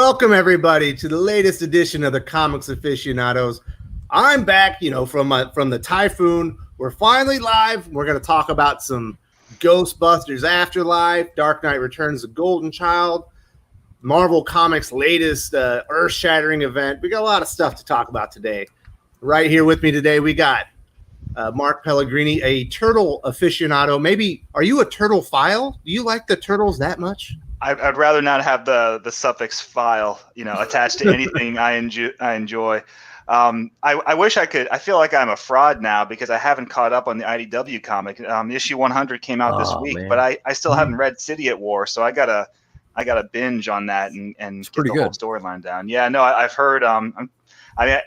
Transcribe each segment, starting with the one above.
Welcome everybody to the latest edition of the Comics Aficionados. I'm back, from the typhoon. We're finally live. We're going to talk about some Ghostbusters Afterlife, Dark Knight Returns, The Golden Child, Marvel Comics' latest earth-shattering event. We got a lot of stuff to talk about today. Right here with me today, we got Mark Pellegrini, a turtle aficionado. Maybe, are you a turtle file? Do you like the turtles that much? I'd rather not have the suffix "file," attached to anything I enjoy. I wish I could. I feel like I'm a fraud now because I haven't caught up on the IDW comic. Issue 100 came out this week, man. But I still haven't read City at War, so I gotta binge on that and get the whole storyline down. Yeah, no, I've heard.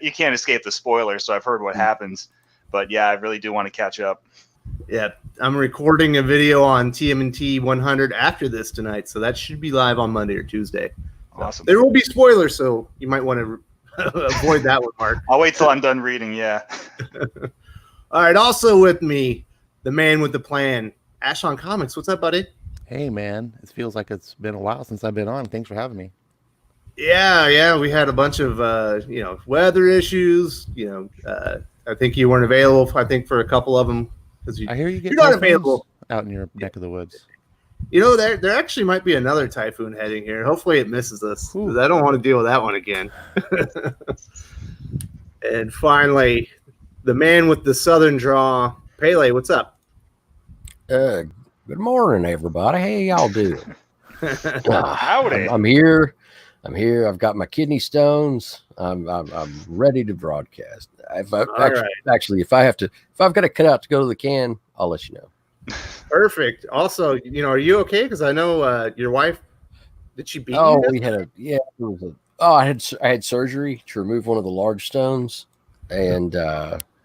You can't escape the spoilers, so I've heard what happens. But yeah, I really do want to catch up. Yeah, I'm recording a video on TMNT 100 after this tonight, so that should be live on Monday or Tuesday. Awesome. There will be spoilers, so you might want to avoid that one, Mark. I'll wait till I'm done reading, yeah. All right, also with me, the man with the plan, Ash on Comics. What's up, buddy? Hey, man. It feels like it's been a while since I've been on. Thanks for having me. Yeah, we had a bunch of, weather issues. I think you weren't available, for a couple of them. I hear you're not available out in your neck of the woods. There actually might be another typhoon heading here. Hopefully it misses us. I don't want to deal with that one again. And finally, the man with the southern draw, Pele. What's up? Good morning, everybody. How y'all doing? Howdy. I'm here. I've got my kidney stones. I'm ready to broadcast. If I've got to cut out to go to the can, I'll let you know. Perfect. Also, are you okay? Because I know your wife. Did she beat you? I had surgery to remove one of the large stones, and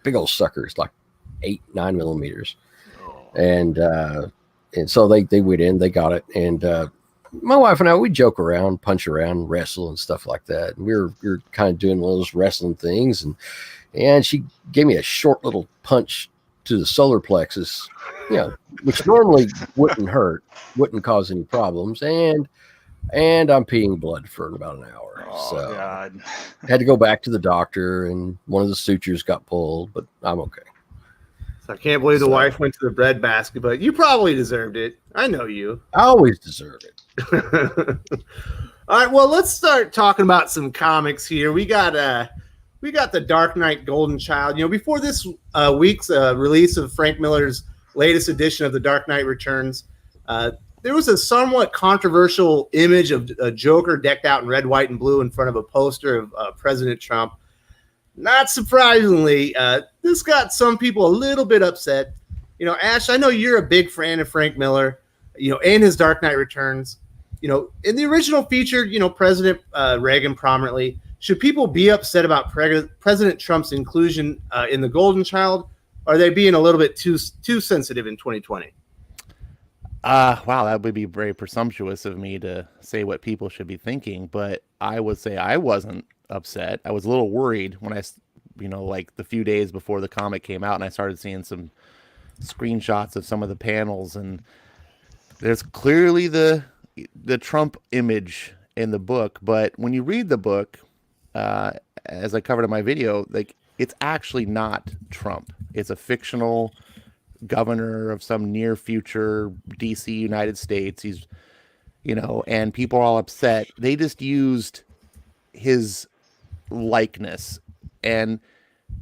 big old suckers, like 8-9 millimeters, and so they went in, they got it, and my wife and I, we joke around, punch around, wrestle and stuff like that. And we were kind of doing one of those wrestling things, and she gave me a short little punch to the solar plexus, which normally wouldn't hurt, wouldn't cause any problems. And I'm peeing blood for about an hour. So God. I had to go back to the doctor, and one of the sutures got pulled, but I'm okay. So I can't believe the wife went to the breadbasket, but you probably deserved it. I know you. I always deserve it. All right, well, let's start talking about some comics here. We got the Dark Knight Golden Child. Before this week's release of Frank Miller's latest edition of The Dark Knight Returns, there was a somewhat controversial image of a Joker decked out in red, white, and blue in front of a poster of President Trump. Not surprisingly, this got some people a little bit upset. Ash, I know you're a big fan of Frank Miller, and his Dark Knight Returns. In the original feature, President Reagan prominently. Should people be upset about President Trump's inclusion in the Golden Child? Or are they being a little bit too sensitive in 2020? Wow, that would be very presumptuous of me to say what people should be thinking. But I would say I wasn't upset. I was a little worried when like the few days before the comic came out, and I started seeing some screenshots of some of the panels, and there's clearly the Trump image in the book, but when you read the book, as I covered in my video, like, it's actually not Trump. It's a fictional governor of some near future DC United States. He's, and people are all upset. They just used his likeness. And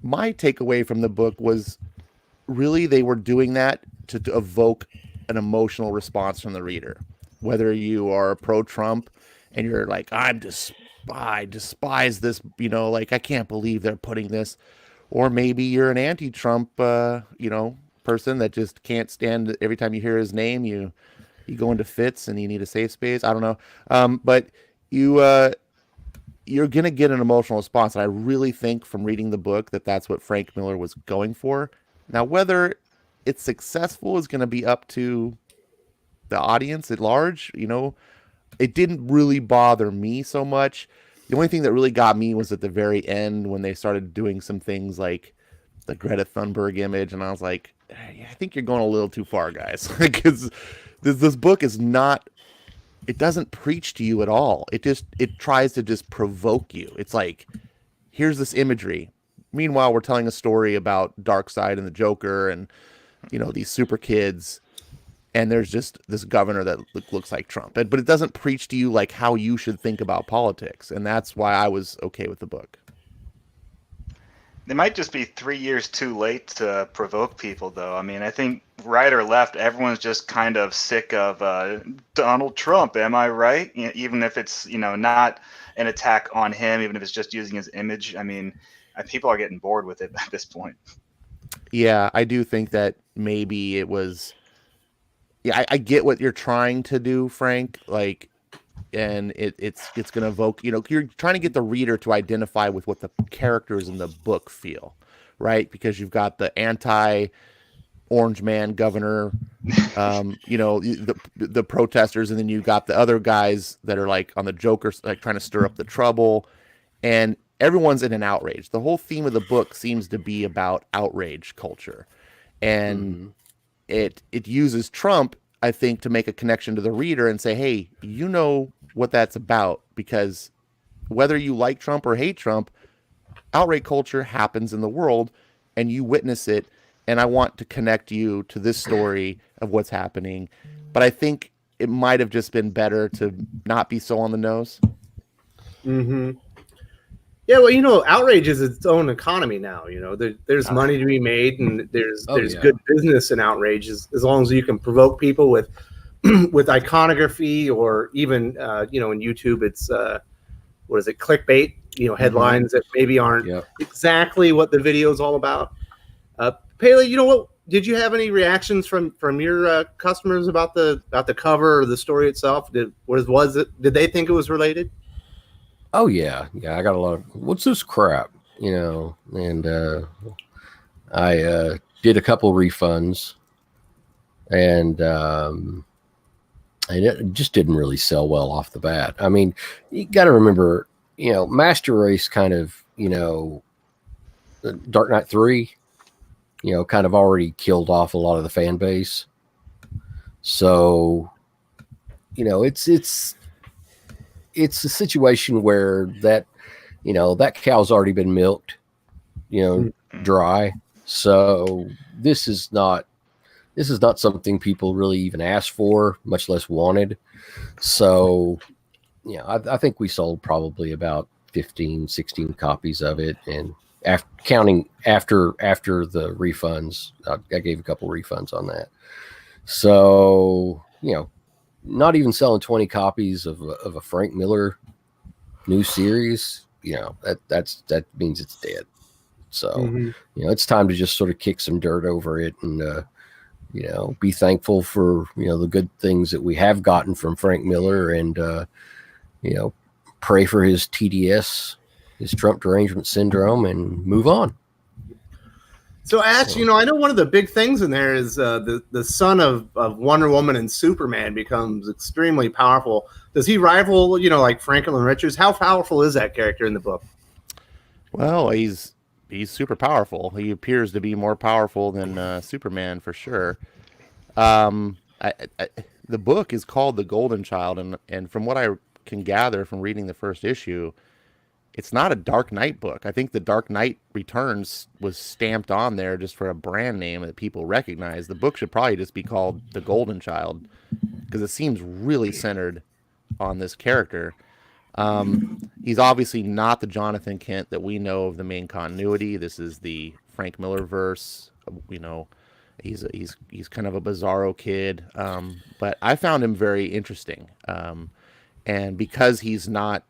my takeaway from the book was really they were doing that to evoke an emotional response from the reader. Whether you are pro-Trump and you're like, I despise this, I can't believe they're putting this. Or maybe you're an anti-Trump, person that just can't stand every time you hear his name, you go into fits and you need a safe space. I don't know. But you're going to get an emotional response. And I really think from reading the book that that's what Frank Miller was going for. Now, whether it's successful is going to be up to the audience at large. It didn't really bother me so much. The only thing that really got me was at the very end when they started doing some things like the Greta Thunberg image, and I was like, I think you're going a little too far, guys, because this book is not it doesn't preach to you at all. It tries to just provoke you. It's like, here's this imagery. Meanwhile, we're telling a story about Darkseid and the Joker and, you know, these super kids. And there's just this governor that looks like Trump. But it doesn't preach to you like how you should think about politics. And that's why I was okay with the book. They might just be 3 years too late to provoke people, though. I mean, I think right or left, everyone's just kind of sick of Donald Trump. Am I right? Even if it's, you know, not an attack on him, even if it's just using his image. I mean, people are getting bored with it at this point. Yeah, I do think that maybe it was. Yeah, I get what you're trying to do, Frank. Like, and it's going to evoke, you know, you're trying to get the reader to identify with what the characters in the book feel, right? Because you've got the anti-orange man governor, you know, the protesters, and then you've got the other guys that are like on the Joker, like trying to stir up the trouble, and everyone's in an outrage. The whole theme of the book seems to be about outrage culture, and it uses Trump, I think, to make a connection to the reader and say, hey, you know what that's about, because whether you like Trump or hate Trump, outrage culture happens in the world and you witness it. And I want to connect you to this story of what's happening. But I think it might have just been better to not be so on the nose. Mm-hmm. Yeah, well, you know, outrage is its own economy now. You know, there's money to be made, and there's good business in outrage as long as you can provoke people with with iconography, or even you know, in YouTube it's what is it, clickbait? You know, headlines that maybe aren't exactly what the video is all about. Paley, you know what? Did you have any reactions from your customers about the cover or the story itself? Did they think it was related? Oh yeah, I got a lot of what's this crap, you know, and I did a couple refunds, and it just didn't really sell well off the bat. I mean, you got to remember, you know, Master Race kind of, you know, Dark Knight 3, you know, kind of already killed off a lot of the fan base. So, you know, it's a situation where that, you know, that cow's already been milked, you know, dry. So this is not something people really even asked for, much less wanted. So, you know, I think we sold probably about 15, 16 copies of it. And counting after the refunds, I gave a couple refunds on that. So, you know, not even selling 20 copies of a Frank Miller new series, you know, that means it's dead. So, you know, it's time to just sort of kick some dirt over it and, you know, be thankful for, you know, the good things that we have gotten from Frank Miller, and, you know, pray for his TDS, his Trump derangement syndrome, and move on. So, Ash, you know, I know one of the big things in there is the son of Wonder Woman and Superman becomes extremely powerful. Does he rival, you know, like Franklin Richards? How powerful is that character in the book? Well, he's super powerful. He appears to be more powerful than Superman for sure. The book is called The Golden Child, and from what I can gather from reading the first issue, it's not a Dark Knight book. I think the Dark Knight Returns was stamped on there just for a brand name that people recognize. The book should probably just be called The Golden Child, because it seems really centered on this character. He's obviously not the Jonathan Kent that we know of the main continuity. This is the Frank Miller verse. You know, he's kind of a bizarro kid, but I found him very interesting. And because he's not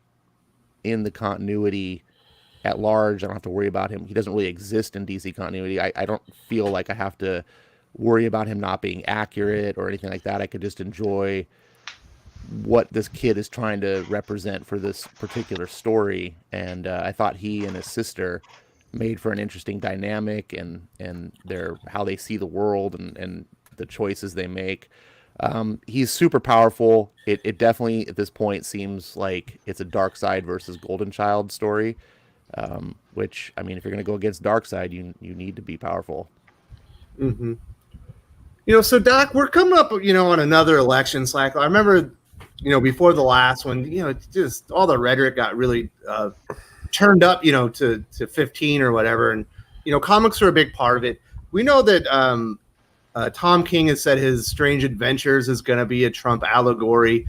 in the continuity at large, I don't have to worry about him. He doesn't really exist in DC continuity. I don't feel like I have to worry about him not being accurate or anything like that. I could just enjoy what this kid is trying to represent for this particular story. And I thought he and his sister made for an interesting dynamic, and how they see the world and the choices they make. He's super powerful. It definitely at this point seems like it's a Darkseid versus Golden Child story, which, I mean, if you're going to go against Darkseid, you need to be powerful. You know, so Doc, we're coming up, you know, on another election cycle. I remember before the last one, it's just all the rhetoric got really turned up, to 15 or whatever. And, comics are a big part of it. We know that Tom King has said his Strange Adventures is going to be a Trump allegory.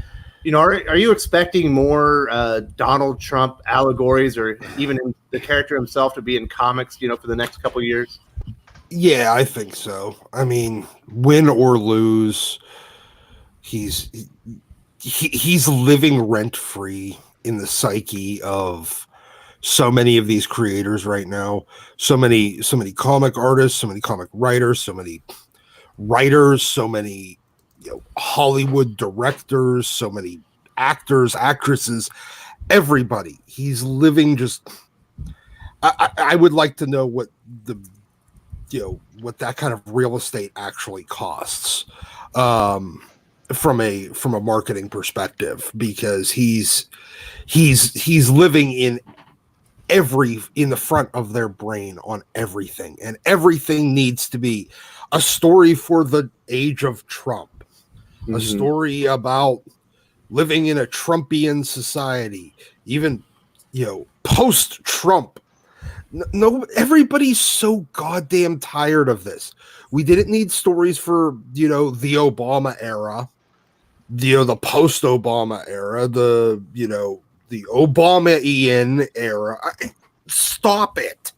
Are you expecting more Donald Trump allegories, or even the character himself to be in comics, for the next couple of years? Yeah, I think so. I mean, win or lose, he's living rent free in the psyche of so many of these creators right now. So many comic artists, so many comic writers, so many writers, so many Hollywood directors, so many actors, actresses, everybody. He's living just. I would like to know what what that kind of real estate actually costs, from a marketing perspective, because he's living in the front of their brain on everything, and everything needs to be a story for the age of Trump. A story about living in a Trumpian society, even, post-Trump. No, everybody's so goddamn tired of this. We didn't need stories for, the Obama era, the post-Obama era, the Obama-ian era. Stop it.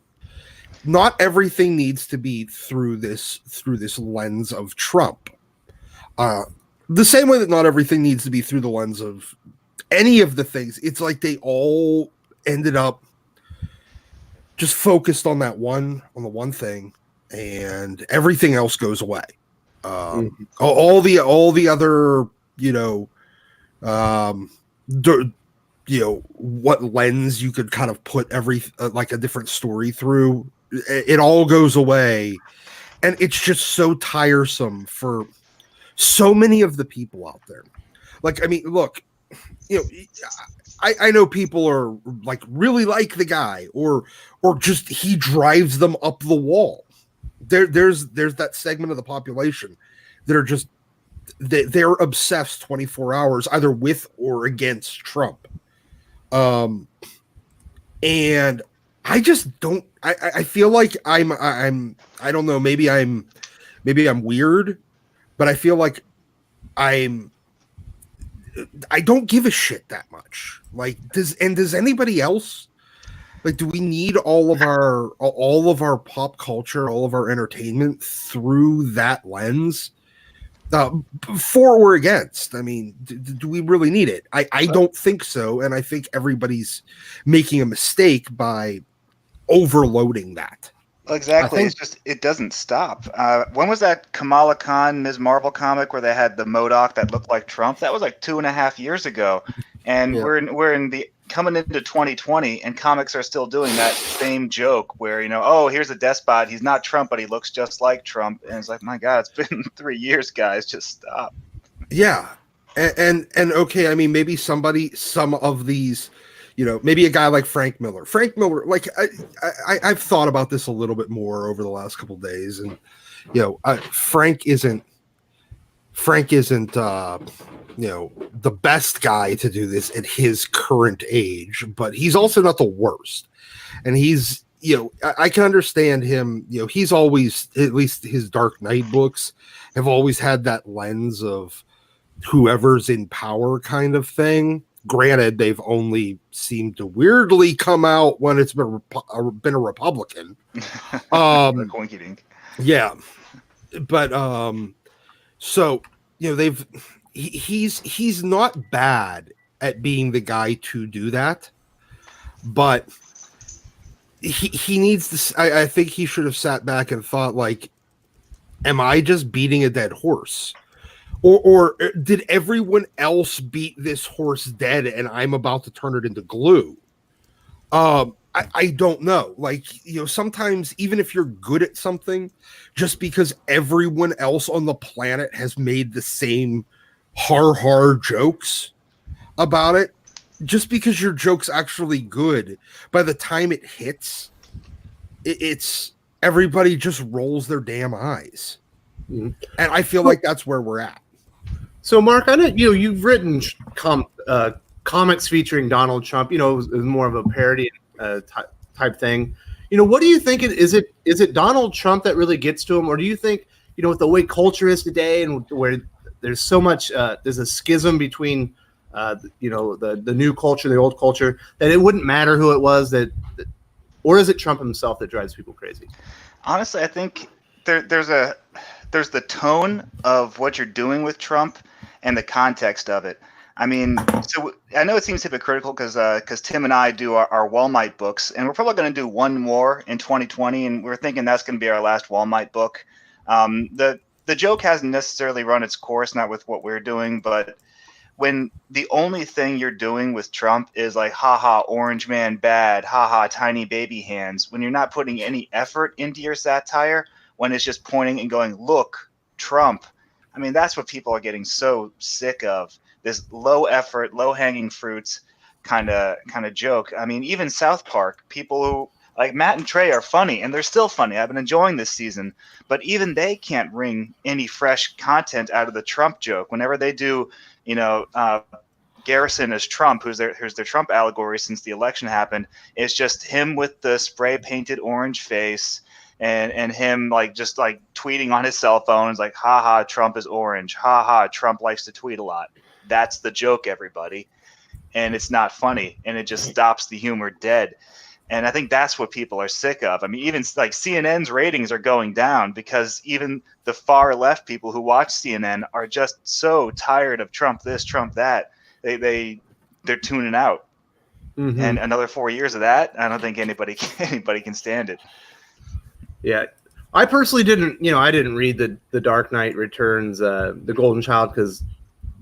Not everything needs to be through this lens of Trump. The same way that not everything needs to be through the lens of any of the things. It's like they all ended up just focused on the one thing, and everything else goes away. All the other, what lens you could kind of put like a different story through, it all goes away, and it's just so tiresome for so many of the people out there. Like, I mean, look, I know people are like really like the guy, or just he drives them up the wall. There's that segment of the population that are just they're obsessed 24 hours either with or against Trump. And I just don't. I feel like I don't know. Maybe I'm weird, but I feel like I don't give a shit that much. Like, does anybody else? Like, do we need all of our pop culture, all of our entertainment through that lens? For or against? I mean, do we really need it? I don't think so, and I think everybody's making a mistake by overloading that. Well, exactly. It's just, it doesn't stop. When was that Kamala Khan Ms. Marvel comic where they had the MODOK that looked like Trump? That was like 2.5 years ago, and Yeah. we're in the coming into 2020, and comics are still doing that same joke where oh, here's a despot. He's not Trump, but he looks just like Trump, and it's like, my God, it's been 3 years, guys. Just stop. Yeah, and okay, I mean, maybe some of these. Maybe a guy like Frank Miller. Like, I've thought about this a little bit more over the last couple of days, and Frank isn't the best guy to do this at his current age, but he's also not the worst. And he's I can understand him. He's always, at least his Dark Knight books have always had that lens of whoever's in power kind of thing. Granted, they've only seemed to weirdly come out when it's been a Republican. Coinky-dink. Yeah, but so he's not bad at being the guy to do that, but he needs to. I think he should have sat back and thought, like, am I just beating a dead horse? Or did everyone else beat this horse dead and I'm about to turn it into glue? I don't know. Like, sometimes even if you're good at something, just because everyone else on the planet has made the same har jokes about it, just because your joke's actually good, by the time it hits, it's everybody just rolls their damn eyes. And I feel like that's where we're at. So, Mark, I know you've written comics featuring Donald Trump. It was more of a parody type thing. What do you think? Is it Donald Trump that really gets to him, or do you think with the way culture is today and where there's so much there's a schism between the new culture, the old culture, that it wouldn't matter who it was or is it Trump himself that drives people crazy? Honestly, I think there's the tone of what you're doing with Trump and the context of it. I mean, so I know it seems hypocritical because Tim and I do our Walmart books, and we're probably going to do one more in 2020, and we're thinking that's going to be our last Walmart book. The joke hasn't necessarily run its course, not with what we're doing, but when the only thing you're doing with Trump is like, haha, orange man bad, haha, tiny baby hands, when you're not putting any effort into your satire, when it's just pointing and going, look, Trump. I mean, that's what people are getting so sick of, this low effort, low hanging fruits kind of joke. I mean, even South Park, people who like Matt and Trey are funny, and they're still funny. I've been enjoying this season, but even they can't wring any fresh content out of the Trump joke. Whenever they do, Garrison as Trump, who's their Trump allegory since the election happened, it's just him with the spray painted orange face and him just tweeting on his cell phone. It's like, haha, Trump is orange. Haha, Trump likes to tweet a lot. That's the joke, everybody. And it's not funny, and it just stops the humor dead. And I think that's what people are sick of. I mean, even like CNN's ratings are going down because even the far left people who watch CNN are just so tired of Trump this, Trump that. They're tuning out. Mm-hmm. And another 4 years of that, I don't think anybody can stand it. Yeah, I personally didn't. I didn't read the Dark Knight Returns, the Golden Child, because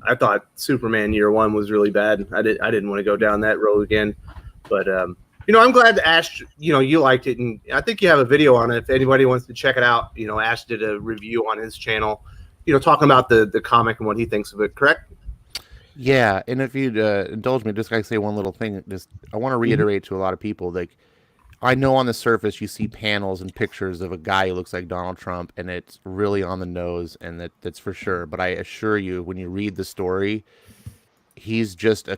I thought Superman Year One was really bad. I didn't want to go down that road again, but. I'm glad that Ash, you liked it, and I think you have a video on it. If anybody wants to check it out, Ash did a review on his channel, talking about the comic and what he thinks of it, correct? Yeah, and if you'd indulge me, just gotta say one little thing. I want to reiterate to a lot of people, like, I know on the surface you see panels and pictures of a guy who looks like Donald Trump, and it's really on the nose, and that's for sure. But I assure you, when you read the story, he's just a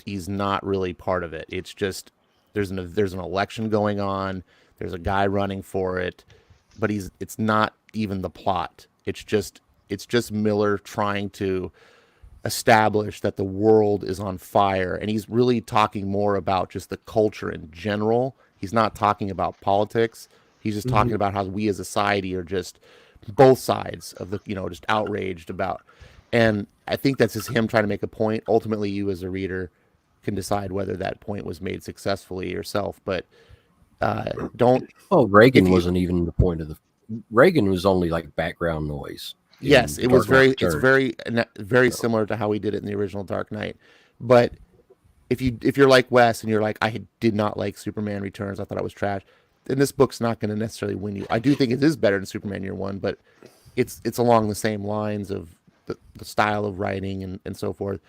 he's not really part of it. It's just there's an election going on. There's a guy running for it, but it's not even the plot. It's just Miller trying to establish that the world is on fire, and he's really talking more about just the culture in general. He's not talking about politics. He's just talking about how we as a society are just both sides of the just outraged about. And I think that's just him trying to make a point. Ultimately, you as a reader can decide whether that point was made successfully yourself, but don't. Well, Reagan wasn't even the point of Reagan was only like background noise. Yes, it was very. It's very similar to how we did it in the original Dark Knight. But if you're like Wes and you're like, I did not like Superman Returns, I thought it was trash, then this book's not going to necessarily win you. I do think it is better than Superman Year One, but it's along the same lines of the style of writing and so forth.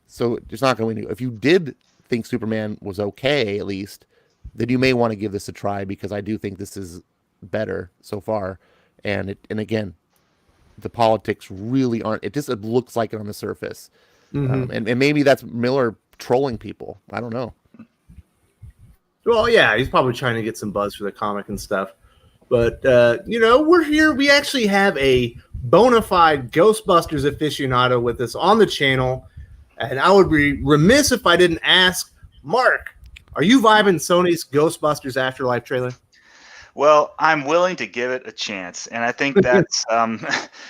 So it's not going to win you. If you did think Superman was okay, at least, then you may want to give this a try, because I do think this is better so far. And again, the politics really aren't. It looks like it on the surface, and maybe that's Miller trolling people. I don't know. Well, yeah, he's probably trying to get some buzz for the comic and stuff. But we're here. We actually have a bona fide Ghostbusters aficionado with us on the channel. And I would be remiss if I didn't ask, Mark, are you vibing Sony's Ghostbusters Afterlife trailer? Well, I'm willing to give it a chance, and I think that's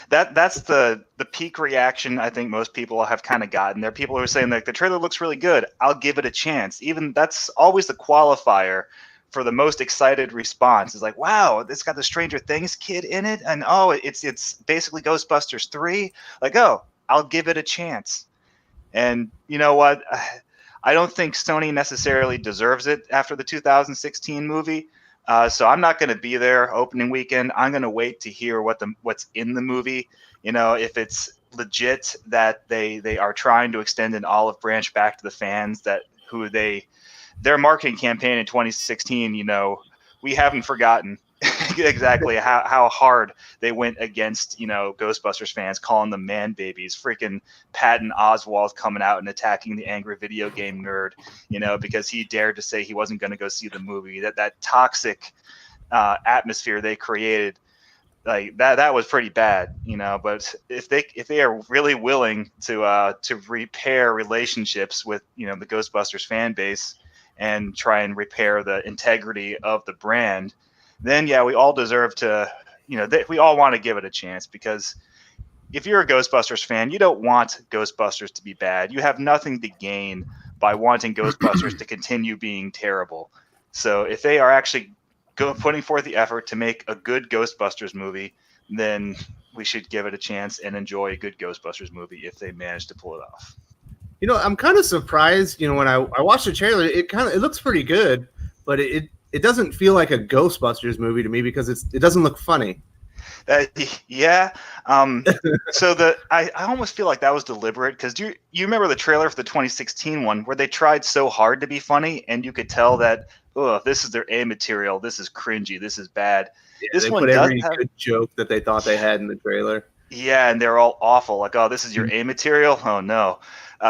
that's the peak reaction I think most people have kind of gotten. There are people who are saying, like, the trailer looks really good, I'll give it a chance. Even that's always the qualifier for the most excited response. Is like, wow, it's got the Stranger Things kid in it, and it's basically Ghostbusters 3. Like, oh, I'll give it a chance. And you know what? I don't think Sony necessarily deserves it after the 2016 movie. So I'm not going to be there opening weekend. I'm going to wait to hear what's in the movie. If it's legit that they are trying to extend an olive branch back to the fans, their marketing campaign in 2016, we haven't forgotten. exactly how hard they went against, Ghostbusters fans, calling them man babies. Freaking Patton Oswalt coming out and attacking the angry video game nerd, because he dared to say he wasn't going to go see the movie. That toxic atmosphere they created, like that was pretty bad, But if they are really willing to repair relationships with the Ghostbusters fan base and try and repair the integrity of the brand, then yeah, we all deserve to, we all want to give it a chance, because if you're a Ghostbusters fan, you don't want Ghostbusters to be bad. You have nothing to gain by wanting Ghostbusters to continue being terrible. So if they are actually putting forth the effort to make a good Ghostbusters movie, then we should give it a chance and enjoy a good Ghostbusters movie if they manage to pull it off. I'm kind of surprised, when I watched the trailer, it looks pretty good, but it doesn't feel like a Ghostbusters movie to me because it doesn't look funny. Yeah. So I almost feel like that was deliberate, because you remember the trailer for the 2016 one where they tried so hard to be funny, and you could tell that, oh, this is their A material. This is cringy. This is bad. Yeah, this they one put every does have good joke that they thought they had in the trailer. Yeah, and they're all awful. Like, oh, this is your A material? Oh, no.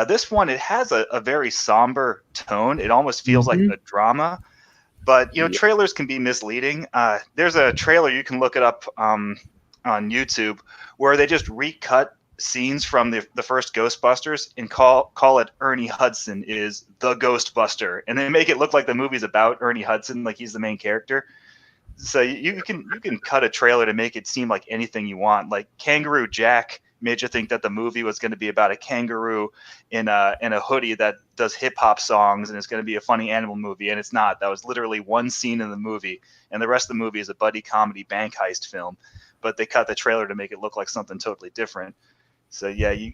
This one, it has a very somber tone. It almost feels like a drama. But, trailers can be misleading. There's a trailer, you can look it up on YouTube, where they just recut scenes from the first Ghostbusters and call it Ernie Hudson is the Ghostbuster. And they make it look like the movie's about Ernie Hudson, like he's the main character. So you can cut a trailer to make it seem like anything you want. Like Kangaroo Jack made you think that the movie was going to be about a kangaroo in a hoodie that does hip hop songs, and it's going to be a funny animal movie, and it's not. That was literally one scene in the movie, and the rest of the movie is a buddy comedy bank heist film. But they cut the trailer to make it look like something totally different. So yeah, you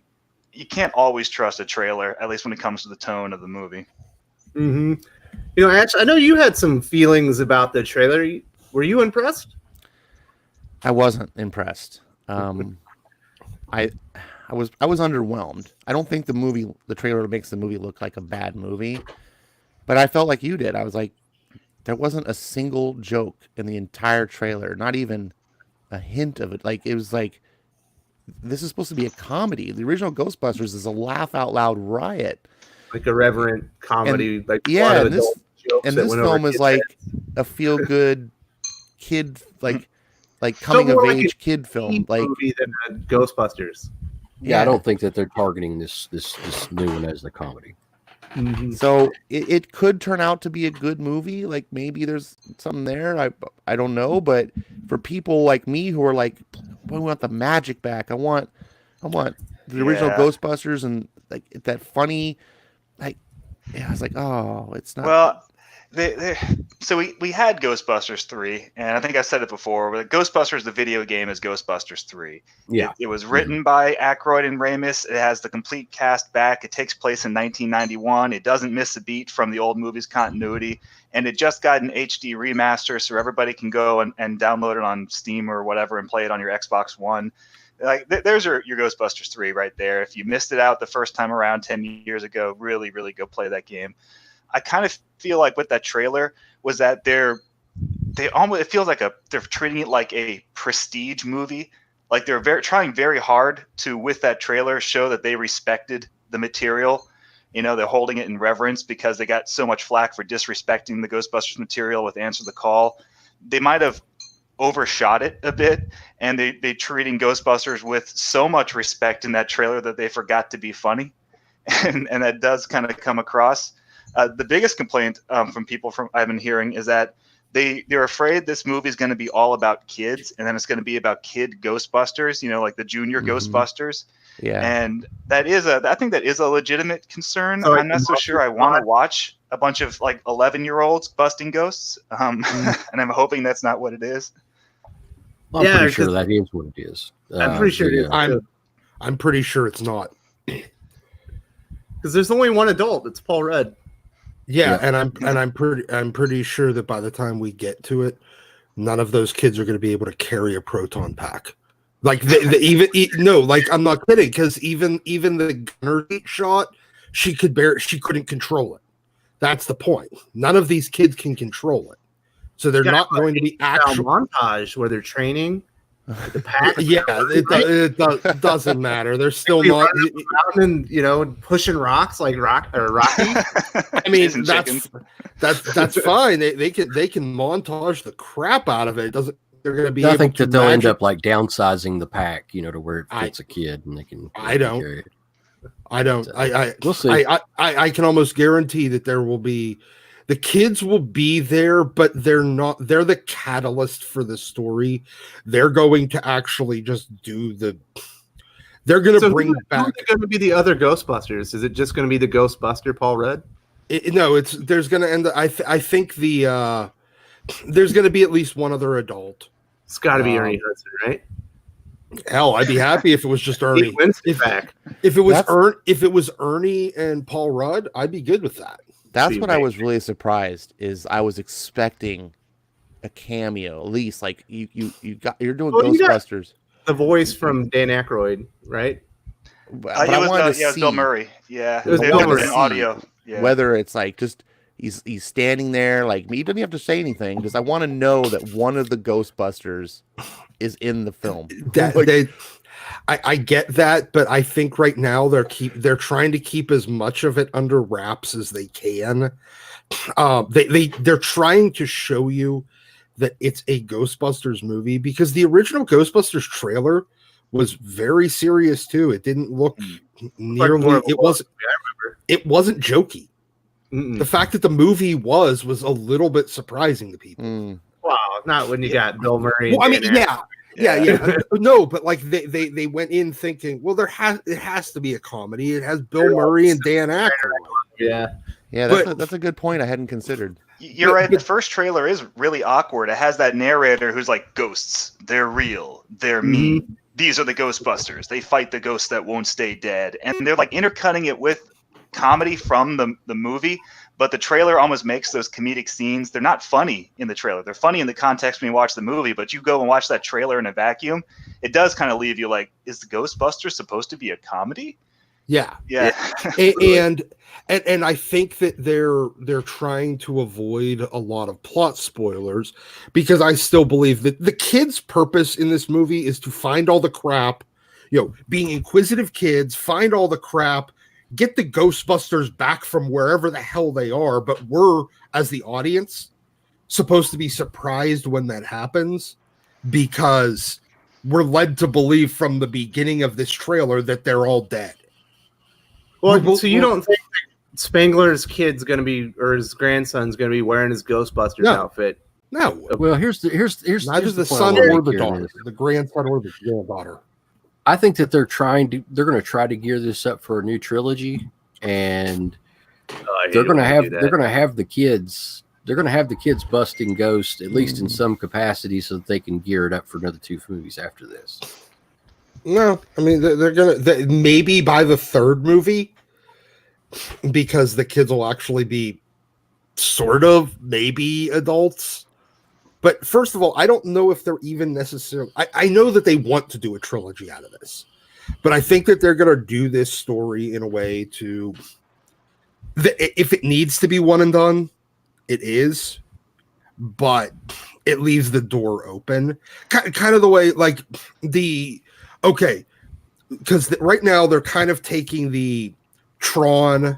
can't always trust a trailer, at least when it comes to the tone of the movie. Mm-hmm. Actually, I know you had some feelings about the trailer. Were you impressed? I wasn't impressed. I was underwhelmed. I don't think the trailer makes the movie look like a bad movie, but I felt like you did. I was like, there wasn't a single joke in the entire trailer, not even a hint of it. Like, it was like, this is supposed to be a comedy. The original Ghostbusters is a laugh out loud riot, like irreverent comedy. And, like yeah, and this film is like a feel good kid, like coming of age kid film, like movie than Ghostbusters. Yeah, I don't think that they're targeting this new one as the comedy. Mm-hmm. So it could turn out to be a good movie. Like, maybe there's something there. I don't know, but for people like me who are like, we want the magic back. I want the original Ghostbusters, and like that funny, like, yeah, I was like, oh, it's not. Well, so we had Ghostbusters 3, and I think I said it before, but Ghostbusters, the video game, is Ghostbusters 3. Yeah. It was written by Aykroyd and Ramis. It has the complete cast back. It takes place in 1991. It doesn't miss a beat from the old movie's continuity, and it just got an HD remaster, so everybody can go and download it on Steam or whatever and play it on your Xbox One. Like, there's your Ghostbusters 3 right there. If you missed it out the first time around 10 years ago, really, really go play that game. I kind of feel like with that trailer was that it feels like they're treating it like a prestige movie. Like, they're trying very hard to, with that trailer, show that they respected the material. They're holding it in reverence because they got so much flack for disrespecting the Ghostbusters material with Answer the Call. They might have overshot it a bit, and they treating Ghostbusters with so much respect in that trailer that they forgot to be funny. And that does kind of come across. The biggest complaint from people I've been hearing is that they're afraid this movie is going to be all about kids, and then it's going to be about kid Ghostbusters, like the junior Ghostbusters. Yeah, and I think that is a legitimate concern. I'm not so sure I want to watch a bunch of like 11-year-olds busting ghosts, and I'm hoping that's not what it is. Well, I'm pretty sure that is what it is. I'm pretty sure it is. I'm pretty sure it's not, because there's only one adult. It's Paul Rudd. Yeah, and I'm pretty sure that by the time we get to it, none of those kids are going to be able to carry a proton pack. Like I'm not kidding, because even the gunner shot, she couldn't control it. That's the point. None of these kids can control it. So they're not going to be actual montage where they're training. The pack. Yeah, it doesn't matter. They're still not, and pushing rocks like Rocky. I mean, that's fine. They can montage the crap out of it. It doesn't. They're going to be. I think that they'll end up like downsizing the pack, to where it fits a kid, and they can. I don't. Carry it. I don't. We'll see. I can almost guarantee that there will be. The kids will be there, but they're not. They're the catalyst for the story. They're going to actually just do the. They're going to bring back. Who's going to be the other Ghostbusters? Is it just going to be the Ghostbuster Paul Rudd? No, there's going to end. I think there's going to be at least one other adult. It's got to be Ernie Hudson, right? Hell, I'd be happy if it was just Ernie. If it was Ernie and Paul Rudd, I'd be good with that. That's what I was really surprised is I was expecting a cameo, at least like you're doing Ghostbusters. The voice from Dan Aykroyd, right? But I wanted to see Bill Murray. Yeah, it was Bill Murray. Audio. Yeah. Whether it's like just he's standing there like me, he doesn't have to say anything. Because I want to know that one of the Ghostbusters is in the film. I get that, but I think right now they're trying to keep as much of it under wraps as they can. They're trying to show you that it's a Ghostbusters movie because the original Ghostbusters trailer was very serious too. It didn't look nearly. It wasn't jokey. Mm-mm. The fact that the movie was a little bit surprising to people. Wow, not when you got Bill Murray. Well, I mean, yeah. No, but like they went in thinking, well, it has to be a comedy. It has Bill Murray and Dan Aykroyd. Yeah, that's a good point. I hadn't considered. You're right. The first trailer is really awkward. It has that narrator who's like, ghosts, they're real, they're mean. These are the Ghostbusters. They fight the ghosts that won't stay dead, and they're like intercutting it with comedy from the movie. But the trailer almost makes those comedic scenes. They're not funny in the trailer. They're funny in the context when you watch the movie. But you go and watch that trailer in a vacuum, it does kind of leave you like, is the Ghostbusters supposed to be a comedy? Yeah. And I think that they're trying to avoid a lot of plot spoilers because I still believe that the kids' purpose in this movie is to find all the crap, being inquisitive kids, find all the crap, get the Ghostbusters back from wherever the hell they are, but we're, as the audience, supposed to be surprised when that happens because we're led to believe from the beginning of this trailer that they're all dead. Well, so you don't think that Spangler's kid's going to be, or his grandson's going to be wearing his Ghostbusters outfit? No. Well, here's neither the son or the daughter, the grandson or the granddaughter. I think that they're going to try to gear this up for a new trilogy, and they're going to have the kids busting ghosts at least in some capacity so that they can gear it up for another 2 movies after this. No, I mean they're gonna maybe by the 3rd movie because the kids will actually be sort of maybe adults. But first of all, I don't know if they're even necessarily. I know that they want to do a trilogy out of this, but I think that they're going to do this story in a way to. If it needs to be one and done, it is, but it leaves the door open, kind of the way like because right now they're kind of taking the Tron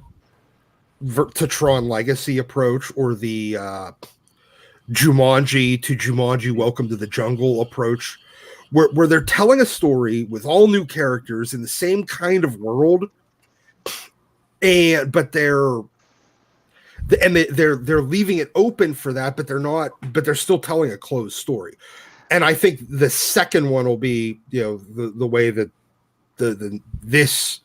to Tron Legacy approach or the. Jumanji to Jumanji Welcome to the Jungle approach where they're telling a story with all new characters in the same kind of world but they're leaving it open for that but they're still telling a closed story. And I think the second one will be the way that this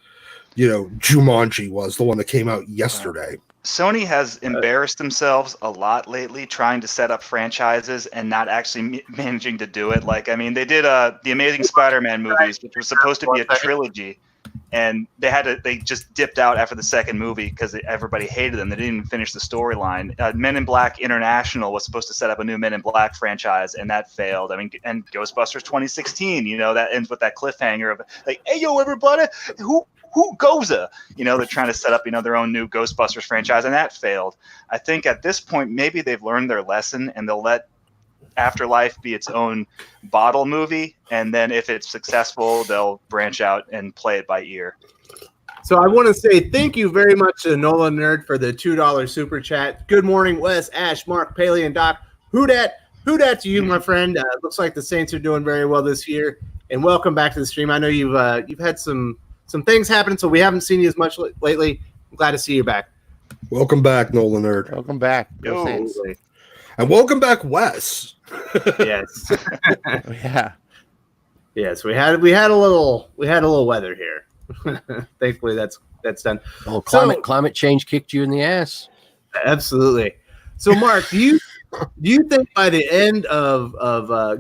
Jumanji was the one that came out yesterday. Sony has embarrassed themselves a lot lately trying to set up franchises and not actually managing to do it. Like, I mean, they did the Amazing Spider-Man movies, which was supposed to be a trilogy, and they just dipped out after the second movie because everybody hated them. They didn't even finish the storyline. Men in Black International was supposed to set up a new Men in Black franchise, and that failed. I mean, and Ghostbusters 2016, that ends with that cliffhanger of like, hey, yo, everybody, who who Goza? They're trying to set up, their own new Ghostbusters franchise, and that failed. I think at this point, maybe they've learned their lesson, and they'll let Afterlife be its own bottle movie, and then if it's successful, they'll branch out and play it by ear. So I want to say thank you very much to Nolan Nerd for the $2 super chat. Good morning, Wes, Ash, Mark, Paley, and Doc. Who dat to you, my friend. Looks like the Saints are doing very well this year, and welcome back to the stream. I know you've had some things happen, so we haven't seen you as much lately. I'm glad to see you back. Welcome back, Nolan Nerd. Welcome back. Go Yo. Saints. And welcome back, Wes. Yes. Yeah. Yes, we had a little weather here. Thankfully, that's done. Oh, climate change kicked you in the ass. Absolutely. So, Mark, do you think by the end of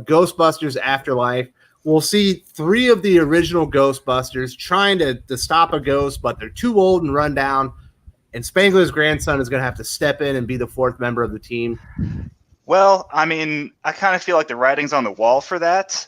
Ghostbusters Afterlife, we'll see 3 of the original Ghostbusters trying to stop a ghost, but they're too old and run down, and Spangler's grandson is going to have to step in and be the 4th member of the team? Well, I mean, I kind of feel like the writing's on the wall for that.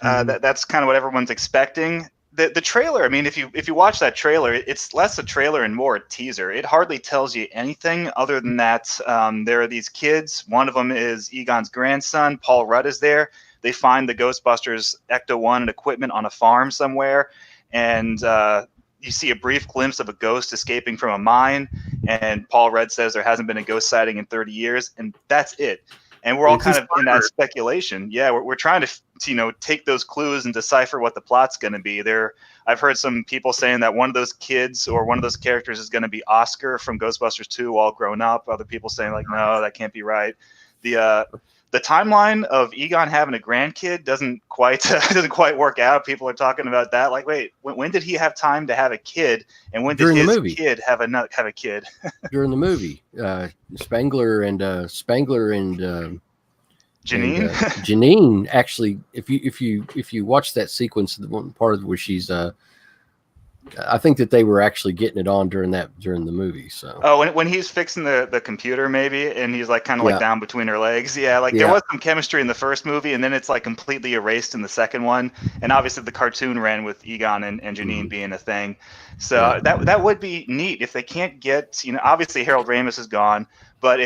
That's kind of what everyone's expecting. The trailer, I mean, if you watch that trailer, it's less a trailer and more a teaser. It hardly tells you anything other than that there are these kids. One of them is Egon's grandson. Paul Rudd is there. They find the Ghostbusters Ecto-1 and equipment on a farm somewhere, and you see a brief glimpse of a ghost escaping from a mine, and Paul Rudd says there hasn't been a ghost sighting in 30 years, and that's it. And we're all kind of in that speculation. Yeah, we're trying to take those clues and decipher what the plot's going to be. I've heard some people saying that one of those kids or one of those characters is going to be Oscar from Ghostbusters 2, all grown up. Other people saying like, no, that can't be right. The timeline of Egon having a grandkid doesn't quite work out. People are talking about that. Like, wait, when did he have time to have a kid, and when did his kid have a kid? During the movie, Spangler and Janine. Janine actually, if you watch that sequence, the one part of where she's I think that they were actually getting it on during the movie. So when he's fixing the computer maybe, and he's like kind of like down between her legs. Yeah, there was some chemistry in the first movie, and then it's like completely erased in the second one. And obviously the cartoon ran with Egon and Janine being a thing. So that would be neat if they can't get, obviously Harold Ramis is gone, but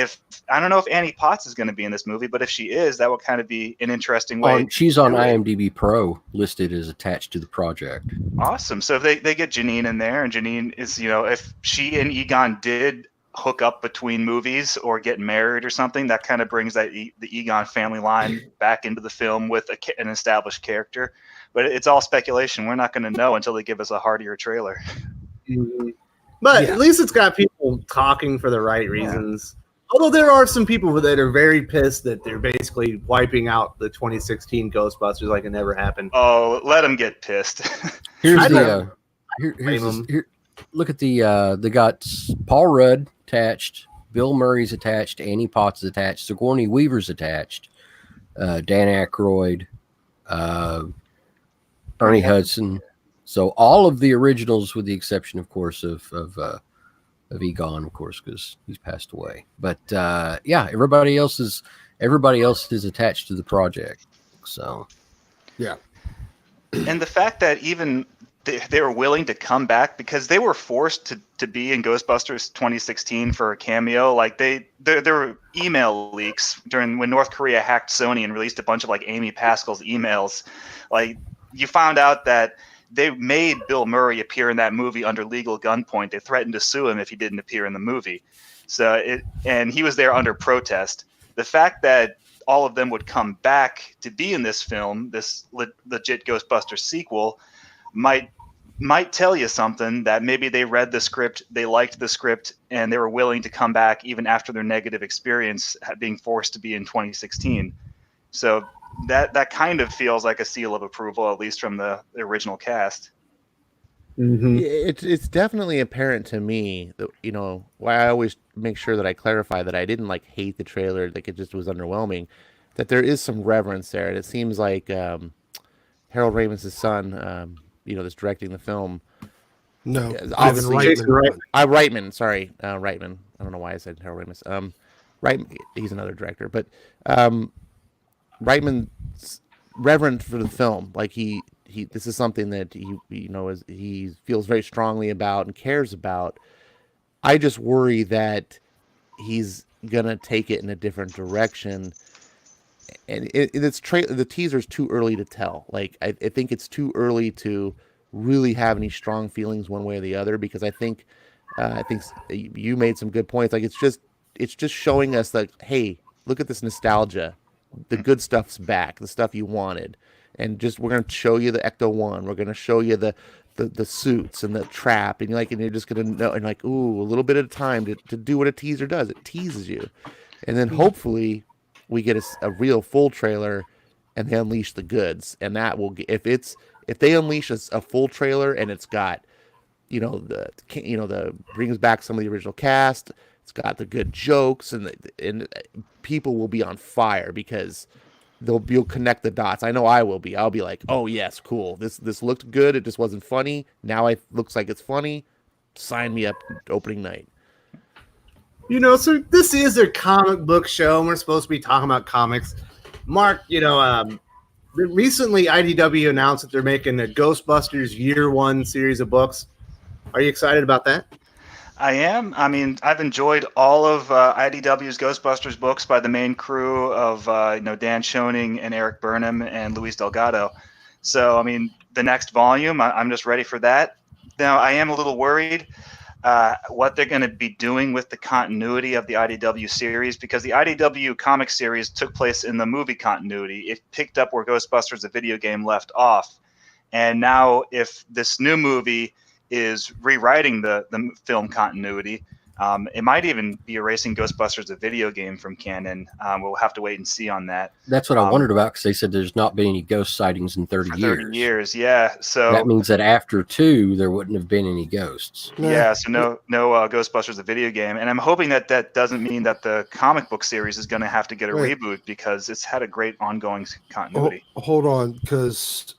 I don't know if Annie Potts is going to be in this movie, but if she is, that would kind of be an interesting way. She's on IMDb Pro listed as attached to the project. Awesome. So if they get Janine in there, and Janine is, if she and Egon did hook up between movies or get married or something, that kind of brings the Egon family line back into the film with an established character. But it's all speculation. We're not going to know until they give us a heartier trailer. Mm-hmm. But at least it's got people talking for the right reasons. Although there are some people that are very pissed that they're basically wiping out the 2016 Ghostbusters like it never happened. Oh, let them get pissed. Here's look at they got Paul Rudd attached, Bill Murray's attached, Annie Potts is attached, Sigourney Weaver's attached, Dan Aykroyd, Ernie Hudson. So all of the originals, with the exception, of course, of Egon, of course, because he's passed away. But everybody else is attached to the project. So yeah, and the fact that even they were willing to come back because they were forced to be in Ghostbusters 2016 for a cameo. Like there were email leaks during when North Korea hacked Sony and released a bunch of like Amy Pascal's emails. Like you found out that they made Bill Murray appear in that movie under legal gunpoint. They threatened to sue him if he didn't appear in the movie. And he was there under protest. The fact that all of them would come back to be in this film, this legit Ghostbusters sequel, might tell you something, that maybe they read the script, they liked the script, and they were willing to come back even after their negative experience being forced to be in 2016. So that kind of feels like a seal of approval, at least from the original cast. Mm-hmm. It's definitely apparent to me that, why I always make sure that I clarify that I didn't like hate the trailer, like it just was underwhelming, that there is some reverence there. And it seems like Harold Ramis' son, that's directing the film. No, Reitman. Sorry, Reitman. I don't know why I said Harold Ramis. Reitman, he's another director, but Reitman's reverent for the film. Like he this is something that he feels very strongly about and cares about. I just worry that he's gonna take it in a different direction, and the teaser's too early to tell. Like I think it's too early to really have any strong feelings one way or the other, because I think you made some good points. Like it's just showing us that, hey, look at this nostalgia, the good stuff's back, the stuff you wanted, and we're gonna show you the Ecto-1, we're gonna show you the suits and the trap, and you're just gonna know, and like, ooh, a little bit at a time to do what a teaser does. It teases you, and then hopefully we get a real full trailer, and they unleash the goods, and that will if they unleash a full trailer and it's got the brings back some of the original cast, it's got the good jokes, and people will be on fire because you'll connect the dots. I know I will be. I'll be like, oh yes, cool. This looked good. It just wasn't funny. Now it looks like it's funny. Sign me up opening night. So this is a comic book show, and we're supposed to be talking about comics. Mark, recently IDW announced that they're making the Ghostbusters Year One series of books. Are you excited about that? I am. I mean, I've enjoyed all of IDW's Ghostbusters books by the main crew of Dan Schoening and Eric Burnham and Luis Delgado. So, I mean, the next volume, I'm just ready for that. Now, I am a little worried what they're going to be doing with the continuity of the IDW series, because the IDW comic series took place in the movie continuity. It picked up where Ghostbusters, the video game, left off. And now if this new movie is rewriting the film continuity, it might even be erasing Ghostbusters, the video game, from canon. We'll have to wait and see on that. That's what I wondered about, because they said there's not been any ghost sightings in 30 years. 30 years, yeah. So that means that after 2, there wouldn't have been any ghosts. Yeah, so no Ghostbusters, the video game. And I'm hoping that doesn't mean that the comic book series is going to have to get a reboot, because it's had a great ongoing continuity. Hold on, because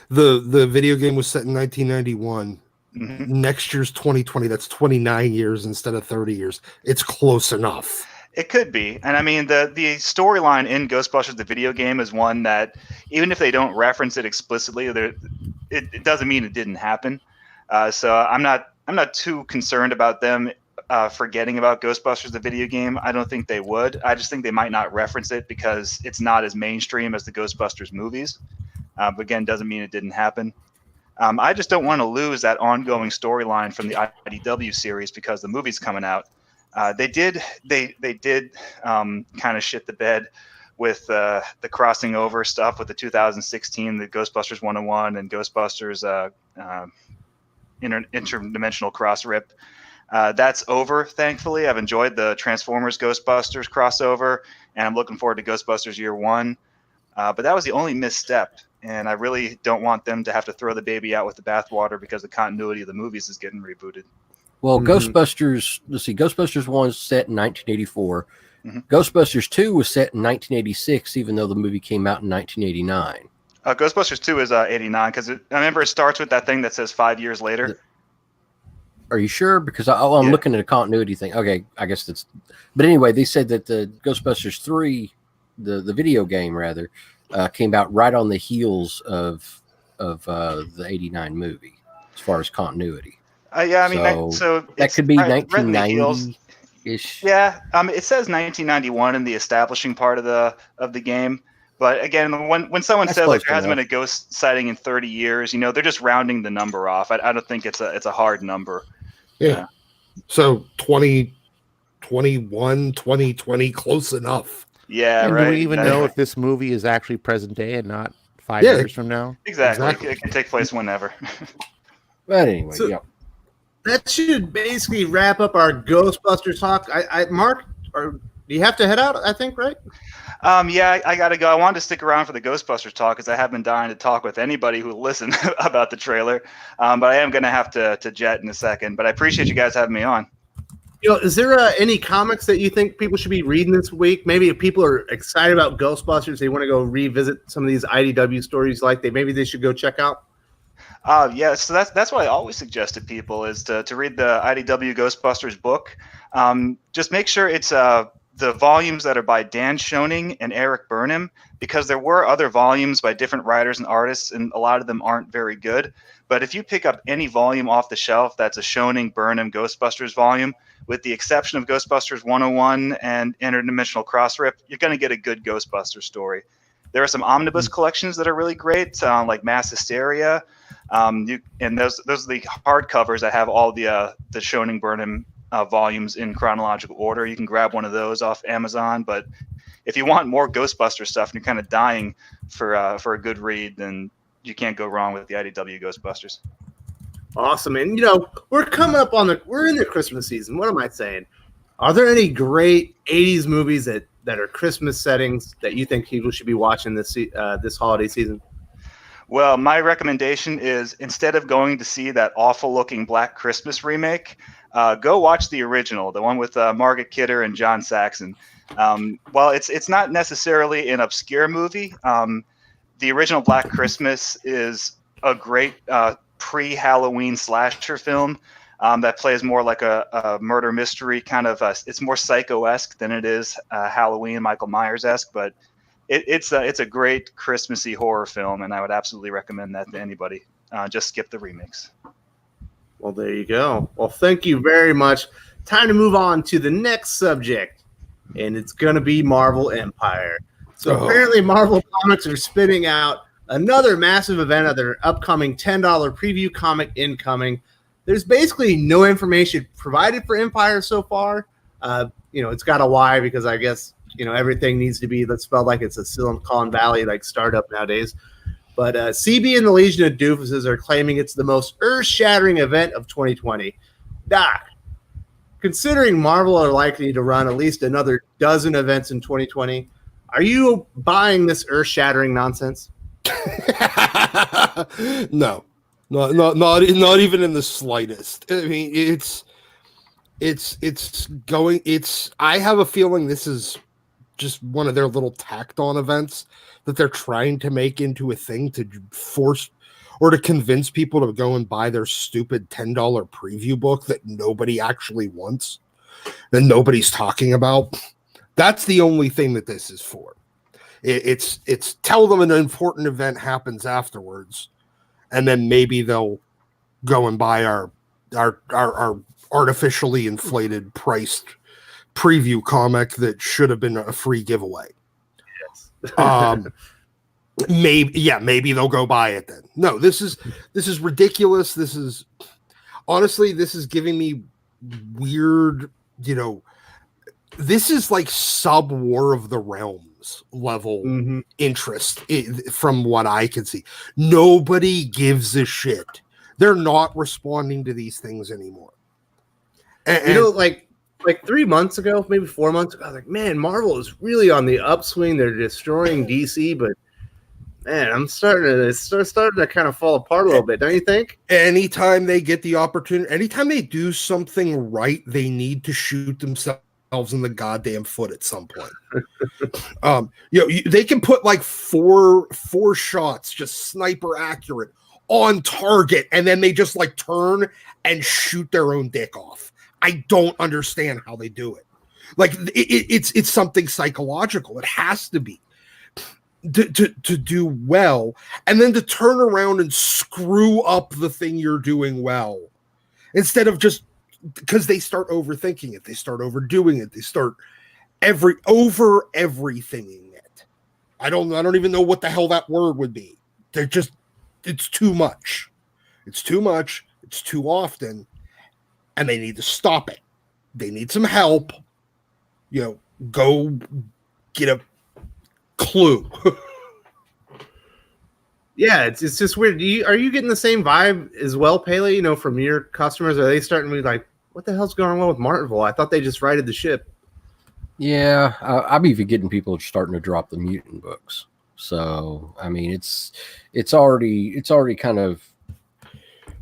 the video game was set in 1991. Mm-hmm. Next year's 2020. That's 29 years instead of 30 years. It's close enough. It could be. And I mean, the storyline in Ghostbusters, the video game, is one that, even if they don't reference it explicitly, it doesn't mean it didn't happen. So I'm not too concerned about them forgetting about Ghostbusters, the video game. I don't think they would. I just think they might not reference it because it's not as mainstream as the Ghostbusters movies. But again, doesn't mean it didn't happen. I just don't want to lose that ongoing storyline from the IDW series because the movie's coming out. They did kind of shit the bed with the crossing over stuff with the 2016, the Ghostbusters 101 and Ghostbusters interdimensional cross rip. That's over, thankfully. I've enjoyed the Transformers Ghostbusters crossover, and I'm looking forward to Ghostbusters Year One. But that was the only misstep. And I really don't want them to have to throw the baby out with the bathwater because the continuity of the movies is getting rebooted. Well, Ghostbusters, Ghostbusters 1 was set in 1984. Mm-hmm. Ghostbusters 2 was set in 1986, even though the movie came out in 1989. Ghostbusters 2 is 89, because I remember it starts with that thing that says 5 years later. Are you sure? Because I'm looking at a continuity thing. Okay, I guess that's... But anyway, they said that the Ghostbusters 3, the video game, rather... came out right on the heels of the 89 movie as far as continuity. Yeah, I mean, so that could be 1990-ish. Yeah, it says 1991 in the establishing part of the game. But again, when someone says like there hasn't been a ghost sighting in 30 years, they're just rounding the number off. I don't think it's a hard number. Yeah. So 2021, 2020, close enough. Yeah, and right. Do we even know if this movie is actually present day and not 5 years from now? Exactly. It can take place whenever. But anyway, that should basically wrap up our Ghostbusters talk. Mark, do you have to head out? I think, right? Yeah, I gotta go. I wanted to stick around for the Ghostbusters talk because I have been dying to talk with anybody who will listen about the trailer. But I am gonna have to jet in a second. But I appreciate you guys having me on. Is there any comics that you think people should be reading this week? Maybe if people are excited about Ghostbusters, they want to go revisit some of these IDW stories maybe they should go check out? Yeah, so that's what I always suggest to people is to read the IDW Ghostbusters book. Just make sure it's the the volumes that are by Dan Schoening and Eric Burnham, because there were other volumes by different writers and artists, and a lot of them aren't very good. But if you pick up any volume off the shelf that's a Schoening, Burnham, Ghostbusters volume, with the exception of Ghostbusters 101 and Interdimensional Crossrip, you're going to get a good Ghostbusters story. There are some omnibus collections that are really great, like Mass Hysteria. And those are the hardcovers that have all the Schoening, Burnham volumes in chronological order. You can grab one of those off Amazon. But if you want more Ghostbuster stuff and you're kind of dying for a good read, then you can't go wrong with the IDW Ghostbusters. Awesome. And, we're coming up we're in the Christmas season. What am I saying? Are there any great 80s movies that are Christmas settings that you think people should be watching this holiday season? Well, my recommendation is, instead of going to see that awful-looking Black Christmas remake, go watch the original, the one with Margaret Kidder and John Saxon. While it's not necessarily an obscure movie, the original Black Christmas is a great pre-Halloween slasher film that plays more like a murder mystery kind of. It's more Psycho-esque than it is Halloween, Michael Myers-esque, but it's a great Christmassy horror film, and I would absolutely recommend that to anybody. Just skip the remakes. Well, there you go. Well, thank you very much. Time to move on to the next subject, and it's going to be Marvel Empyre. So apparently Marvel Comics are spinning out another massive event of their upcoming $10 preview comic incoming. There's basically no information provided for Empyre so far. It's got a Y because I guess, everything needs to be spelled like it's a Silicon Valley like startup nowadays. But CB and the Legion of Doofuses are claiming it's the most earth-shattering event of 2020. Doc, considering Marvel are likely to run at least another dozen events in 2020, are you buying this earth-shattering nonsense? No, not even in the slightest. I mean, I have a feeling this is just one of their little tacked on events that they're trying to make into a thing to force or to convince people to go and buy their stupid $10 preview book that nobody actually wants, that nobody's talking about. That's the only thing that this is for. It's tell them an important event happens afterwards, and then maybe they'll go and buy our artificially inflated priced preview comic that should have been a free giveaway. Yes. Maybe they'll go buy it then. No, this is ridiculous. This is giving me weird, this is like sub War of the Realms level interest from what I can see. Nobody gives a shit. They're not responding to these things anymore. And like 3 months ago, maybe 4 months ago, I was like, man, Marvel is really on the upswing. They're destroying DC, but man, it's starting to kind of fall apart a little bit, don't you think? Anytime they get the opportunity, anytime they do something right, they need to shoot themselves in the goddamn foot at some point. They can put like four shots, just sniper accurate, on target, and then they just like turn and shoot their own dick off. I don't understand how they do it. Like it's something psychological. It has to be to do well, and then to turn around and screw up the thing you're doing well, instead of just because they start overthinking it, they start overdoing it, they start everythinging it. I don't even know what the hell that word would be. It's too much. It's too much. It's too often. And they need to stop it. They need some help. Go get a clue. Yeah, it's just weird. Are you getting the same vibe as well, Pele? From your customers, are they starting to be like, "What the hell's going on with Marvel? I thought they just righted the ship." Yeah, I'm even getting people starting to drop the mutant books. So I mean, it's already kind of,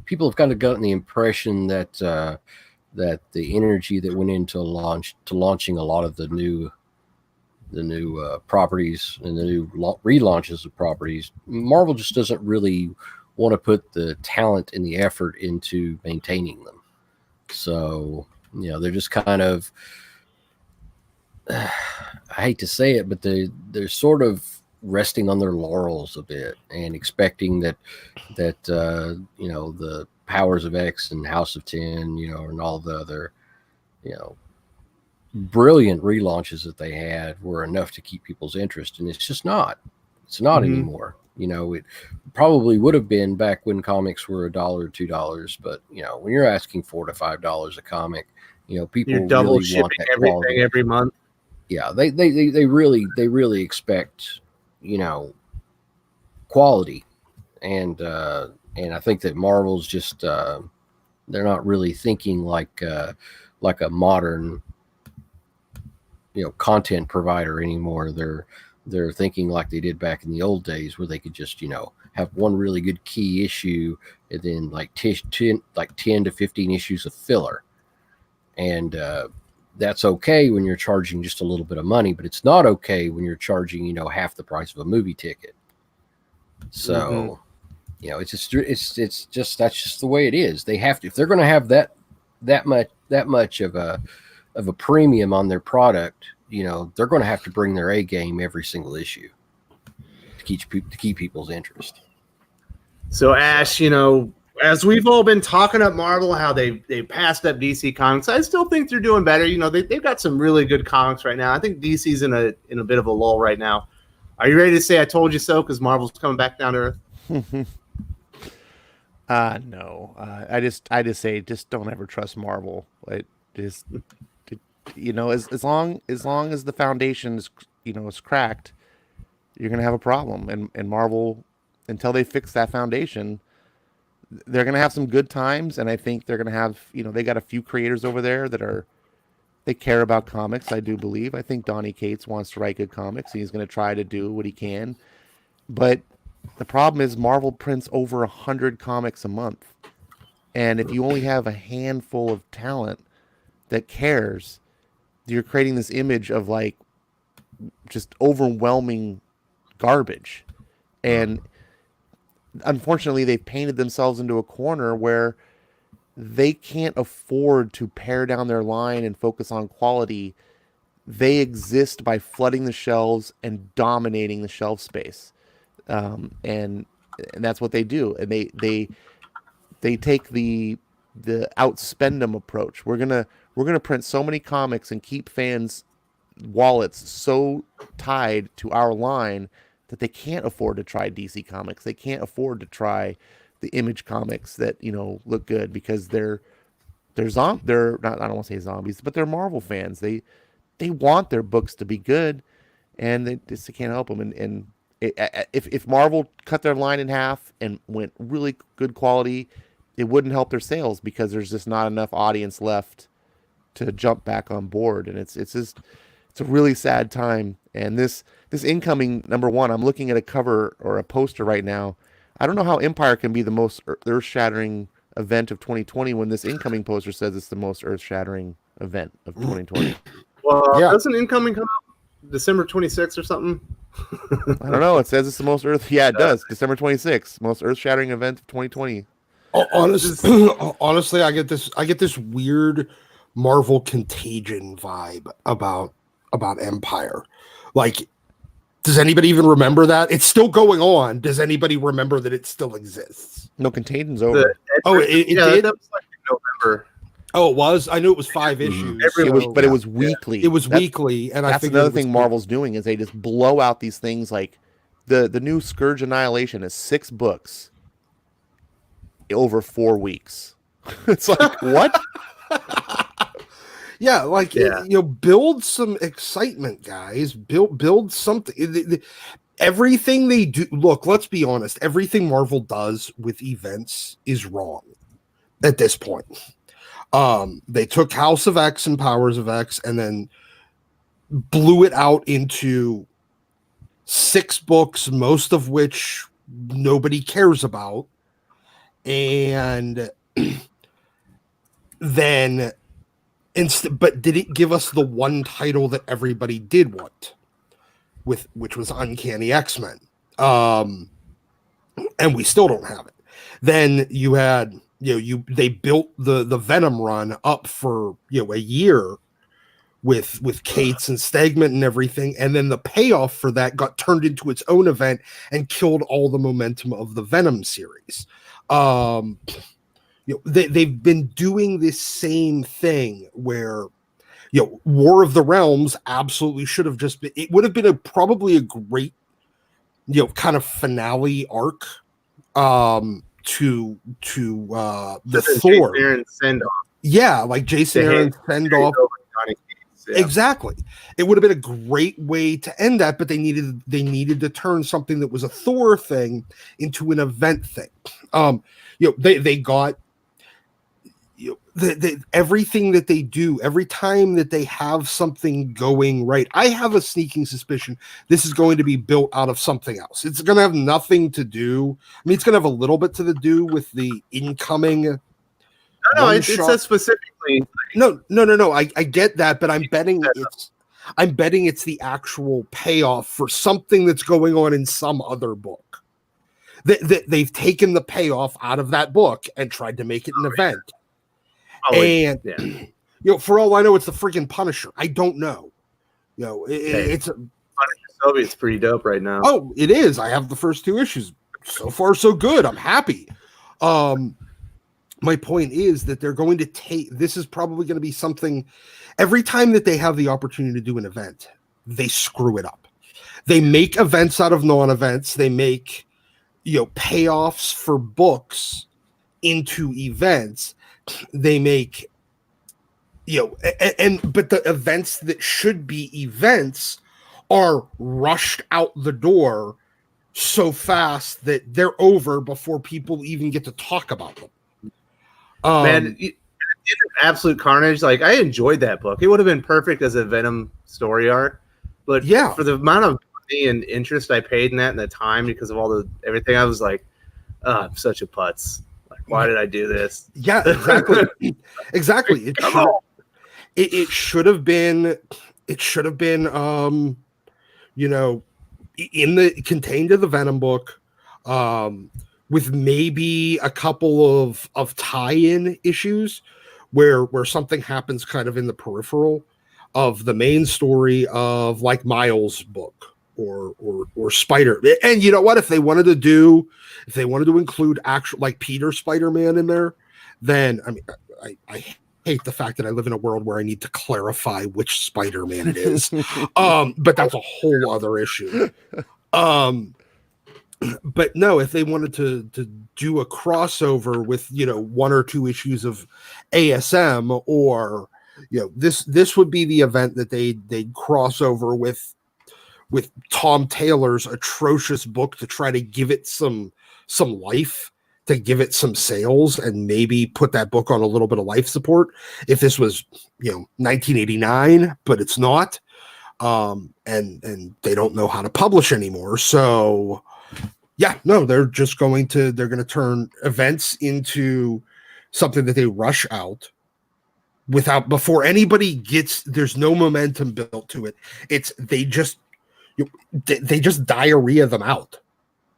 people have kind of gotten the impression that that the energy that went into launching a lot of the new properties and the new relaunches of properties, Marvel just doesn't really want to put the talent and the effort into maintaining them. So they're just kind of, I hate to say it, but they're sort of resting on their laurels a bit and expecting that the Powers of X and House of 10, and all the other, brilliant relaunches that they had were enough to keep people's interest, and it's just not. It's not anymore. It probably would have been back when comics were $1 or $2, but when you're asking $4 to $5 a comic, people You're double really shipping want that everything quality. every month. Yeah, they really expect quality, and I think that Marvel's just they're not really thinking like a modern content provider anymore. They're thinking like they did back in the old days, where they could just have one really good key issue and then like 10 to 15 issues of filler, and that's okay when you're charging just a little bit of money, but it's not okay when you're charging half the price of a movie ticket. So it's just that's just the way it is. They have to, if they're going to have that much of a premium on their product, they're going to have to bring their A game every single issue to keep people's interest. So Ash, as we've all been talking up Marvel, how they passed up DC Comics, I still think they're doing better. They've got some really good comics right now. I think DC's in a bit of a lull right now. Are you ready to say I told you so? Because Marvel's coming back down to earth. No. I just say just don't ever trust Marvel. As long as the foundation is cracked, you're gonna have a problem. And Marvel, until they fix that foundation, they're going to have some good times, and I think they're going to have, they got a few creators over there they care about comics, I do believe. I think Donny Cates wants to write good comics, and he's going to try to do what he can. But the problem is Marvel prints over 100 comics a month. And if you only have a handful of talent that cares, you're creating this image of like just overwhelming garbage. And unfortunately, they've painted themselves into a corner where they can't afford to pare down their line and focus on quality. They exist by flooding the shelves and dominating the shelf space, and that's what they do. And they take the outspend them approach. We're gonna print so many comics and keep fans' wallets so tied to our line that they can't afford to try DC Comics. They can't afford to try the Image comics that look good, because they're not, I don't want to say zombies, but they're Marvel fans. They want their books to be good, and they just can't help them. And if Marvel cut their line in half and went really good quality, it wouldn't help their sales, because there's just not enough audience left to jump back on board. And it's a really sad time. And this incoming #1, I'm looking at a cover or a poster right now. I don't know how Empyre can be the most earth-shattering event of 2020 when this incoming poster says it's the most earth-shattering event of 2020. Well, doesn't incoming come out December 26th or something? I don't know. It says it's the most earth. Yeah, it does. December 26th, most earth-shattering event of 2020. Honestly, I get this weird Marvel Contagion vibe about Empyre. Like, does anybody even remember that? It's still going on. Does anybody remember that it still exists? No, Contagion's over. It did? That was like in November. Oh, it was? I knew it was 5 issues. But it was weekly. It was weekly, and that's another thing Marvel's doing is they just blow out these things. Like the new Scourge Annihilation is 6 books over 4 weeks. It's like, what? Yeah, like build some excitement, guys. Build something. Everything they do. Look, let's be honest. Everything Marvel does with events is wrong at this point. They took House of X and Powers of X and then blew it out into 6 books, most of which nobody cares about, and then. But did it give us the one title that everybody did want, which was Uncanny X-Men? And we still don't have it. Then you had, they built the Venom run up for, a year with Cates and Stegman and everything, and then the payoff for that got turned into its own event and killed all the momentum of the Venom series. They've been doing this same thing where, War of the Realms absolutely should have just been. It would have been probably a great, kind of finale arc to the Thor. Aaron send-off. Yeah, like Jason Aaron send off. Yeah. Exactly. It would have been a great way to end that, but they needed to turn something that was a Thor thing into an event thing. They got everything that they do, every time that they have something going right. I have a sneaking suspicion this is going to be built out of something else. It's going to have nothing to do. I mean, it's going to have a little bit to do with the incoming. No, it says specifically. No. I get that, but I'm betting it's the actual payoff for something that's going on in some other book. They've taken the payoff out of that book and tried to make it an event. For all I know, it's the freaking Punisher. I don't know. It's Punisher Soviet's pretty dope right now. Oh, it is. I have the first 2 issues. So far, so good. I'm happy. My point is that they're going to take. This is probably going to be something. Every time that they have the opportunity to do an event, they screw it up. They make events out of non-events. They make payoffs for books into events. They make, but the events that should be events are rushed out the door so fast that they're over before people even get to talk about them. Man, Absolute Carnage, like, I enjoyed that book. It would have been perfect as a Venom story arc, but for the amount of money and interest I paid in that and the time because of everything, I was like, I'm such a putz. Why did I do this? Yeah, exactly. Exactly. It should have been contained in the Venom book, with maybe a couple of tie-in issues where something happens kind of in the peripheral of the main story of like Miles' book or Spider. And you know what? If they wanted to include actual like Peter Spider-Man in there, then I mean I hate the fact that I live in a world where I need to clarify which Spider-Man it is. But that's a whole other issue. But no, if they wanted to do a crossover with 1 or 2 issues of ASM, or this would be the event that they'd cross over with Tom Taylor's atrocious book to try to give it some life, to give it some sales, and maybe put that book on a little bit of life support. If this was 1989, but it's not, and they don't know how to publish anymore, so. Yeah, no, they're going to turn events into something that they rush out before anybody gets. There's no momentum built to it. They just diarrhea them out.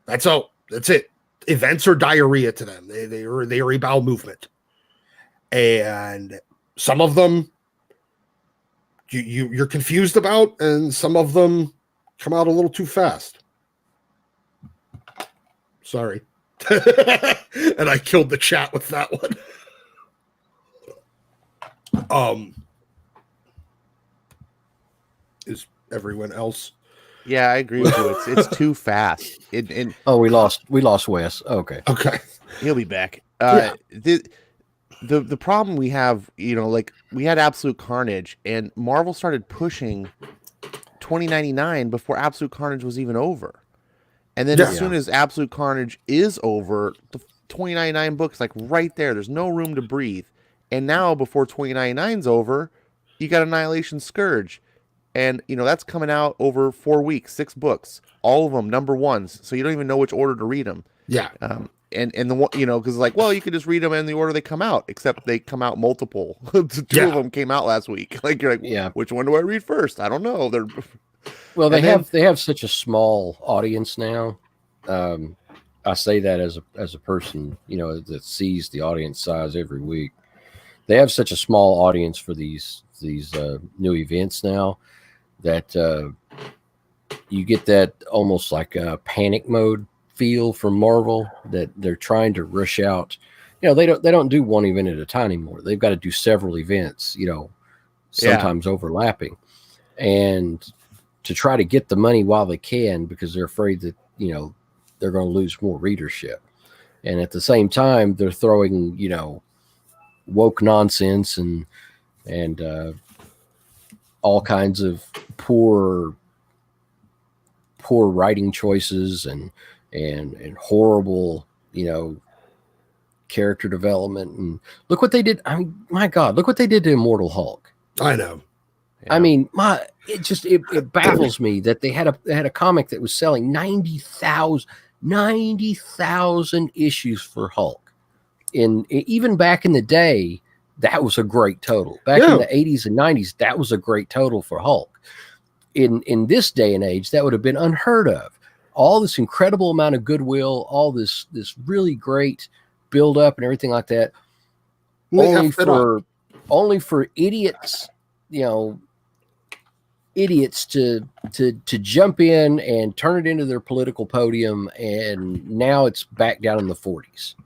That's all. That's it. Events are diarrhea to them. They are a bowel movement, and some of them you're confused about, and some of them come out a little too fast. Sorry. And I killed the chat with that one. Is everyone else? Yeah, I agree with you. It's too fast. We lost Wes. Okay. He'll be back. Yeah. The problem we have, like we had Absolute Carnage, and Marvel started pushing 2099 before Absolute Carnage was even over. And then as soon as Absolute Carnage is over, the 2099 book's like right there. There's no room to breathe. And now before 2099's over, you got Annihilation Scourge. And, that's coming out over 4 weeks, 6 books, all of them number 1s. So you don't even know which order to read them. Yeah. And the one, because like, well, you could just read them in the order they come out, except they come out multiple. 2 of them came out last week. Like, you're like, which one do I read first? I don't know. Well, they have such a small audience now. I say that as a person, that sees the audience size every week. they have such a small audience for these new events now that you get that almost like a panic mode feel from Marvel, that they're trying to rush out. They don't do one event at a time anymore. They've got to do several events, sometimes overlapping, and to try to get the money while they can, because they're afraid that they're going to lose more readership. And at the same time, they're throwing woke nonsense and all kinds of poor writing choices and horrible character development. And look what they did. I mean, my God, look what they did to Immortal Hulk. I know. Yeah. I mean, it baffles me that they had a comic that was selling 90,000 issues for Hulk. Even back in the day, that was a great total. Back in the 80s and 90s, that was a great total for Hulk. In this day and age, that would have been unheard of. All this incredible amount of goodwill, all this really great build up and everything like that, only for idiots, idiots to jump in and turn it into their political podium, and now it's back down in the 40s.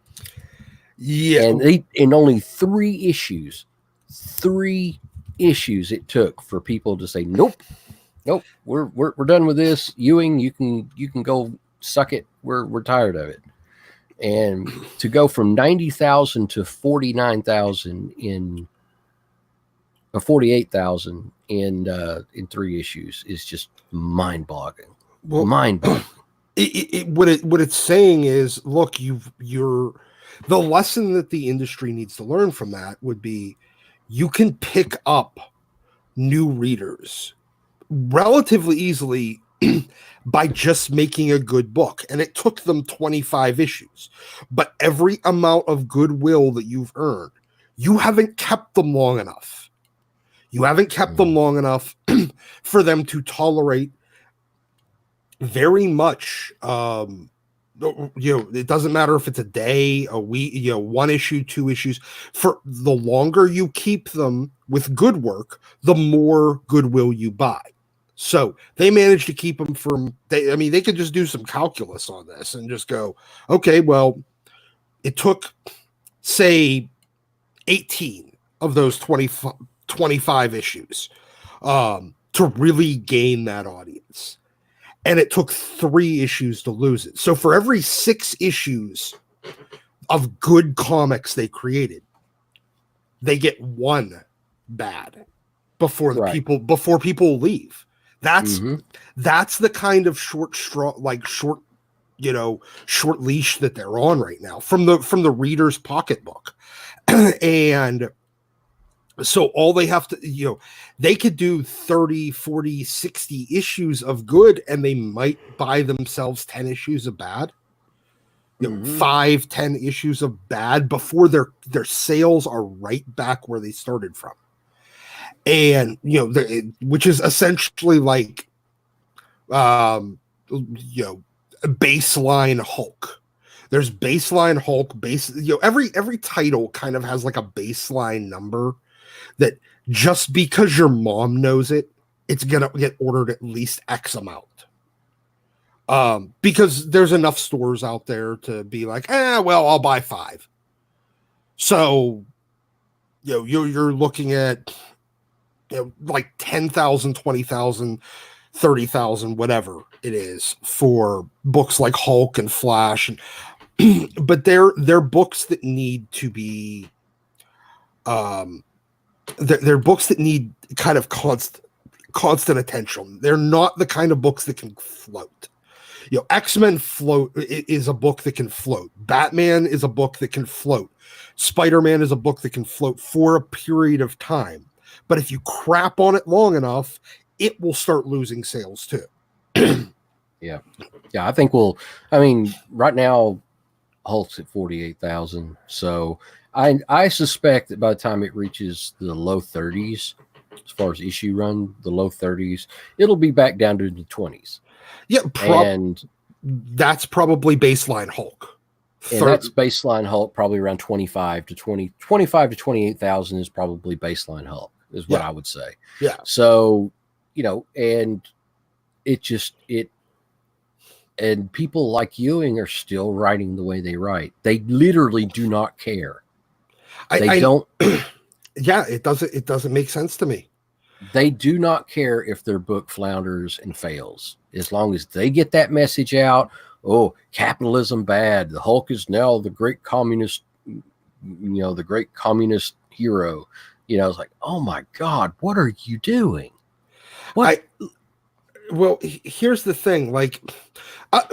Yeah, and in only 3 issues it took for people to say nope, we're done with this. Ewing, you can go suck it. We're tired of it. And to go from 90,000 to 49,000 in 48,000 in 3 issues is just mind-boggling. Well, mind-boggling. What it's saying is, look, the lesson that the industry needs to learn from that would be, you can pick up new readers relatively easily by just making a good book. And it took them 25 issues. But every amount of goodwill that you've earned, you haven't kept them long enough. You haven't kept them long enough for them to tolerate very much. It doesn't matter if it's a day, a week, 1 issue, 2 issues. For the longer you keep them with good work, the more goodwill you buy. So they managed to keep them they could just do some calculus on this and just go, okay, well, it took, say, 18 of those 25 issues to really gain that audience. And it took 3 issues to lose it. So for every 6 issues of good comics they created, they get 1 bad before people leave. That's the kind of short leash that they're on right now from the reader's pocketbook. And so all they have to, they could do 30, 40, 60 issues of good, and they might buy themselves 10 issues of bad. 5, 10 issues of bad before their sales are right back where they started from. And, which is essentially like, baseline Hulk. There's baseline Hulk, every title kind of has like a baseline number that just because your mom knows it, it's going to get ordered at least X amount. Because there's enough stores out there to be like, well, I'll buy 5. So, you're looking at, like 10,000, 20,000, 30,000, whatever it is for books like Hulk and Flash. But they're books that need to be, they're books that need kind of constant attention. They're not the kind of books that can float. X-Men is a book that can float. Batman is a book that can float. Spider-Man is a book that can float for a period of time. But if you crap on it long enough, it will start losing sales too. Yeah. I think right now Hulk's at 48,000. So I suspect that by the time it reaches the low 30s, as far as issue run, the low 30s, it'll be back down to the 20s. Yeah, and that's probably baseline Hulk And that's baseline Hulk, probably around 25 to 28,000 is probably baseline Hulk, is what I would say. Yeah. So, and and people like Ewing are still writing the way they write. They literally do not care. They don't. Yeah, it doesn't make sense to me. They do not care if their book flounders and fails, as long as they get that message out. Oh, capitalism bad. The Hulk is now the great communist, the great communist hero. It's like, oh my God, what are you doing? What? Well, here's the thing. Like,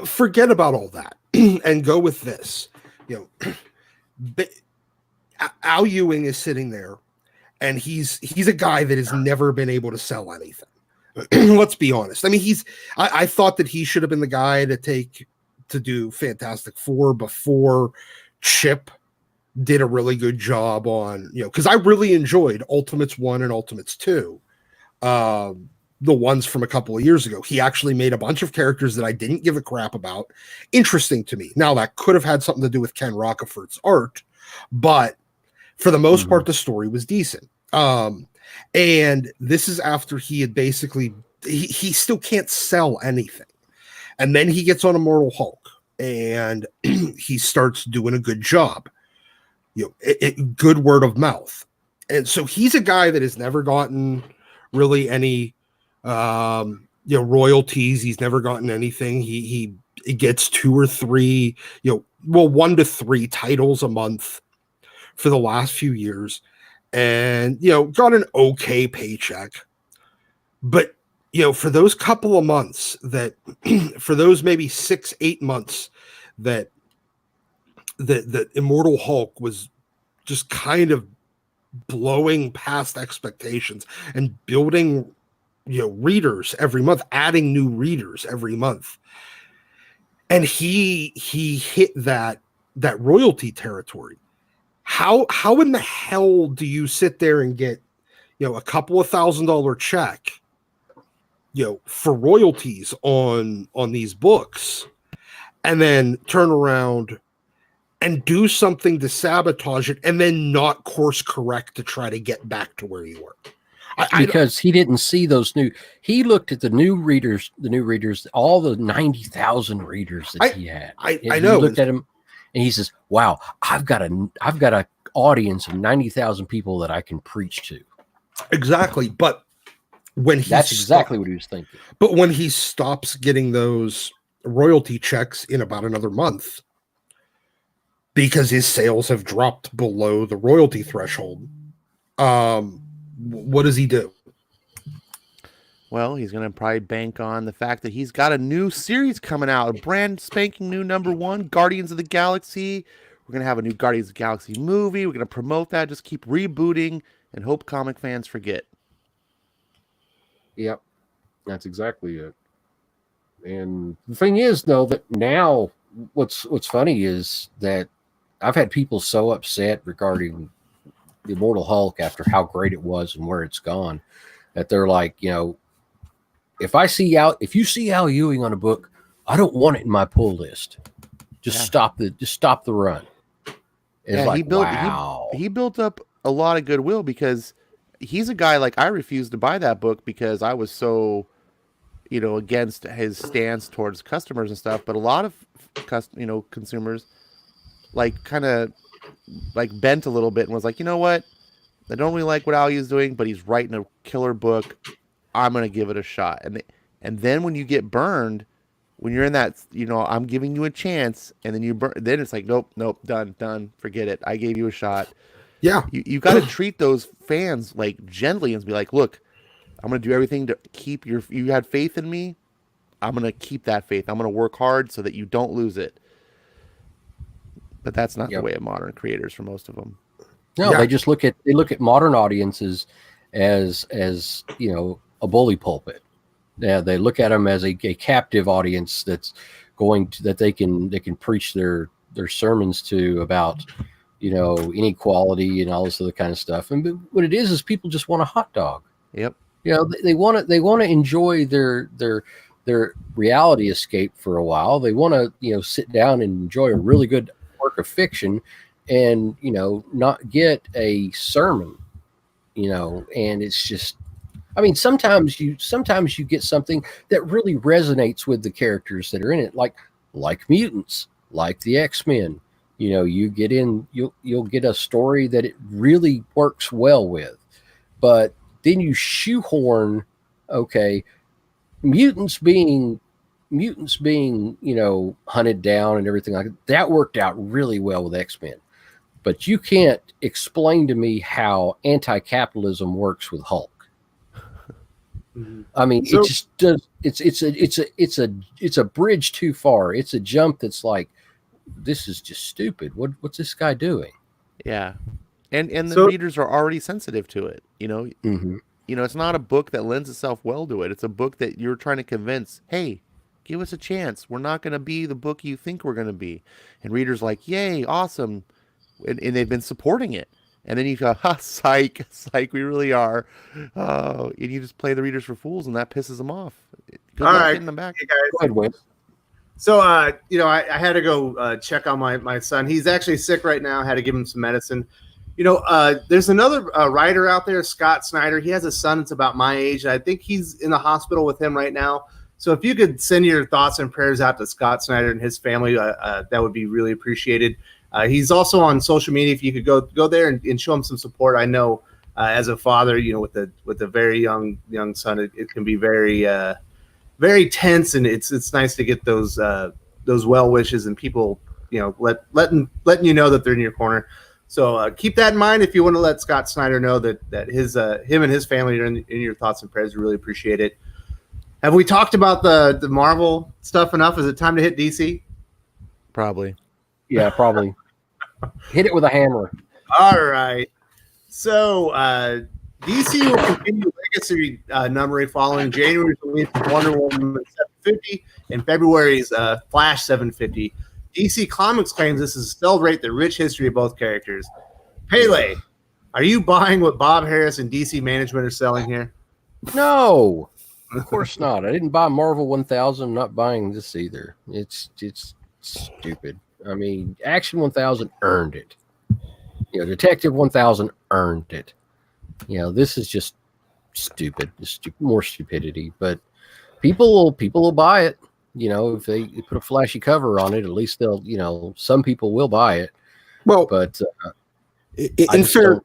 forget about all that and go with this. Al Ewing is sitting there, and he's a guy that has never been able to sell anything. Let's be honest. I mean, I thought that he should have been the guy to do Fantastic Four before Chip did a really good job on, because I really enjoyed Ultimates 1 and Ultimates 2. The ones from a couple of years ago. He actually made a bunch of characters that I didn't give a crap about interesting to me. Now, that could have had something to do with Ken Rockefeller's art, but for the most part, the story was decent. And this is after he had basically, he still can't sell anything. And then he gets on Immortal Hulk, and he starts doing a good job. Good word of mouth. And so he's a guy that has never gotten really any royalties. He's never gotten anything. He gets 2 or 3, 1 to 3 titles a month for the last few years, and got an okay paycheck. But for those couple of months that for those maybe 6-8 months that Immortal Hulk was just kind of blowing past expectations and building readers every month, adding new readers every month, and he hit that royalty territory. How in the hell do you sit there and get a couple of $1,000 check for royalties on these books, and then turn around and do something to sabotage it, and then not course correct to try to get back to where you were? Because he didn't see those he looked at the new readers, all the 90,000 readers that he had. I know. He looked at him and he says, wow, I've got a audience of 90,000 people that I can preach to. Exactly. But that's exactly what he was thinking. But when he stops getting those royalty checks in about another month, because his sales have dropped below the royalty threshold, what does he do? Well, he's going to probably bank on the fact that he's got a new series coming out, a brand spanking new #1, Guardians of the Galaxy. We're going to have a new Guardians of the Galaxy movie. We're going to promote that, just keep rebooting, and hope comic fans forget. Yep, that's exactly it. And the thing is, though, that now what's funny is that I've had people so upset regarding the Immortal Hulk after how great it was and where it's gone, that they're like, if you see Al Ewing on a book, I don't want it in my pull list. Just stop the run. It's like, he built up a lot of goodwill, because he's a guy, like, I refused to buy that book because I was so, against his stance towards customers and stuff. But a lot of consumers kind of bent a little bit and was like, you know what? I don't really like what Ali's doing, but he's writing a killer book. I'm going to give it a shot. And then when you get burned, when you're in that, I'm giving you a chance, and then you burn, then it's like, nope, done, forget it. I gave you a shot. Yeah. You got to treat those fans gently and be like, look, I'm going to do everything to keep you had faith in me. I'm going to keep that faith. I'm going to work hard so that you don't lose it. But that's not the way of modern creators for most of them. No, they just look at modern audiences as a bully pulpit. Yeah, they look at them as a captive audience that's that they can preach their sermons to about inequality and all this other kind of stuff. And what it is people just want a hot dog. Yep. They want to enjoy their reality escape for a while. They want to sit down and enjoy a really good work of fiction and, not get a sermon, and it's just, I mean, sometimes you get something that really resonates with the characters that are in it, like mutants, like the X-Men. You get in, you'll get a story that it really works well with, but then you shoehorn, okay, mutants being hunted down and everything like that worked out really well with X-Men, but you can't explain to me how anti-capitalism works with Hulk. I mean, it just does. It's a bridge too far. It's a jump that's like, this is just stupid. What's this guy doing? Yeah, and the readers are already sensitive to it. It's not a book that lends itself well to it. It's a book that you're trying to convince, hey, give us a chance. We're not going to be the book you think we're going to be. And readers like, yay, awesome. And they've been supporting it. And then you go, psych, we really are. And you just play the readers for fools, and that pisses them off. Good luck getting them back. Hey guys. Go ahead, So, I had to go check on my son. He's actually sick right now. I had to give him some medicine. There's another writer out there, Scott Snyder. He has a son that's about my age. I think he's in the hospital with him right now. So if you could send your thoughts and prayers out to Scott Snyder and his family, that would be really appreciated. He's also on social media. If you could go there and show him some support. I know as a father, with a very young son, it can be very very tense, and it's nice to get those well wishes and people letting you know that they're in your corner. So keep that in mind if you want to let Scott Snyder know that him and his family are in your thoughts and prayers. We really appreciate it. Have we talked about the Marvel stuff enough? Is it time to hit DC? Probably. Yeah, probably. Hit it with a hammer. All right. So DC will continue legacy numbering following January's release of Wonder Woman 750 and February's Flash 750. DC Comics claims this is to celebrate the rich history of both characters. Pele, are you buying what Bob Harris and DC management are selling here? No, of course not. I didn't buy Marvel 1000. I'm not buying this either. It's stupid. I mean, Action 1000 earned it. Detective 1000 earned it. This is just stupid. More stupidity. But people will buy it. If they put a flashy cover on it, at least they'll. Some people will buy it. Well, but in fair,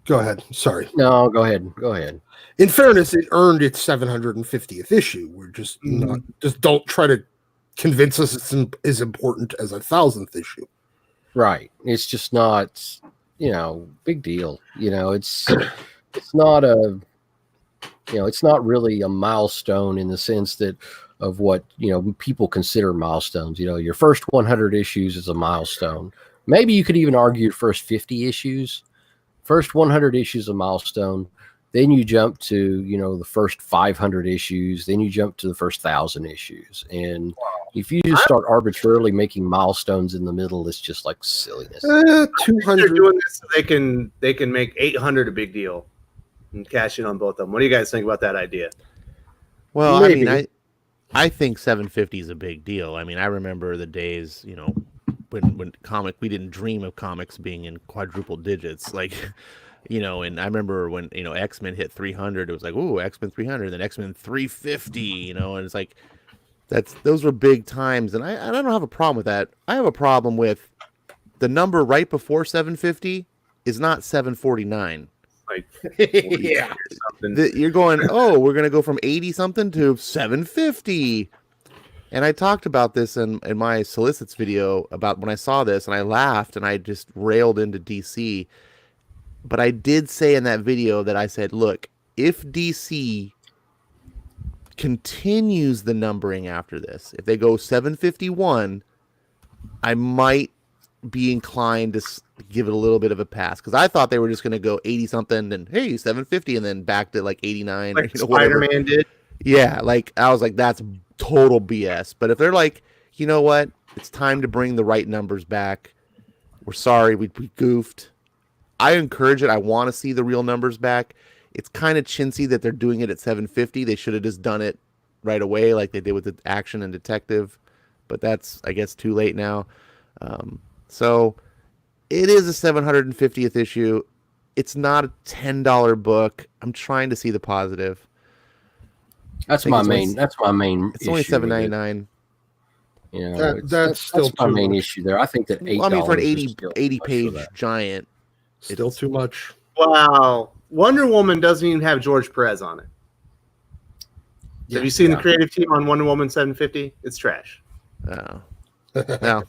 go ahead. Sorry. No, go ahead. In fairness, it earned its 750th issue. We're just not. Just don't try to convince us it's as important as a 1000th issue. Right. It's just not. Big deal. It's not a. It's not really a milestone in the sense that of what people consider milestones. Your first 100 issues is a milestone. Maybe you could even argue your first 50 issues. First 100 issues a milestone. Then you jump to the first 500 issues. Then you jump to the first 1,000 issues. And if you just start arbitrarily making milestones in the middle, it's just like silliness. 200. They're doing this so they can make 800 a big deal and cash in on both of them. What do you guys think about that idea? Well, maybe. I mean, I think 750 is a big deal. I mean, I remember the days, when we didn't dream of comics being in quadruple digits, and I remember when, X-Men hit 300, it was like, ooh, X-Men 300, then X-Men 350, and it's like, those were big times. And I don't have a problem with that. I have a problem with the number right before 750 is not 749. Yeah, you're going, oh, we're going to go from 80 something to 750. And I talked about this in my solicits video about when I saw this, and I laughed and I just railed into DC. But I did say in that video that I said, look, if DC continues the numbering after this, if they go 751, I might be inclined to give it a little bit of a pass, because I thought they were just going to go 80 something and hey 750 and then back to like 89, like Spider-Man did. Yeah, I was like, that's total BS. But if they're like, you know what, it's time to bring the right numbers back, we're sorry, we goofed, I encourage it. I want to see the real numbers back. It's kind of chintzy that they're doing it at 750. They should have just done it right away like they did with the Action and Detective, but that's, I guess, too late now. So it is a 750th issue. It's not a $10 book. I'm trying to see the positive. That's my main. That's my main. It's only $7.99. You know, that's still my too main much. issue there. I think that $8. I mean, for an is 80 page giant, Still too much. Wow. Wonder Woman doesn't even have George Perez on it. Have you seen the creative team on Wonder Woman 750? It's trash. Oh. No.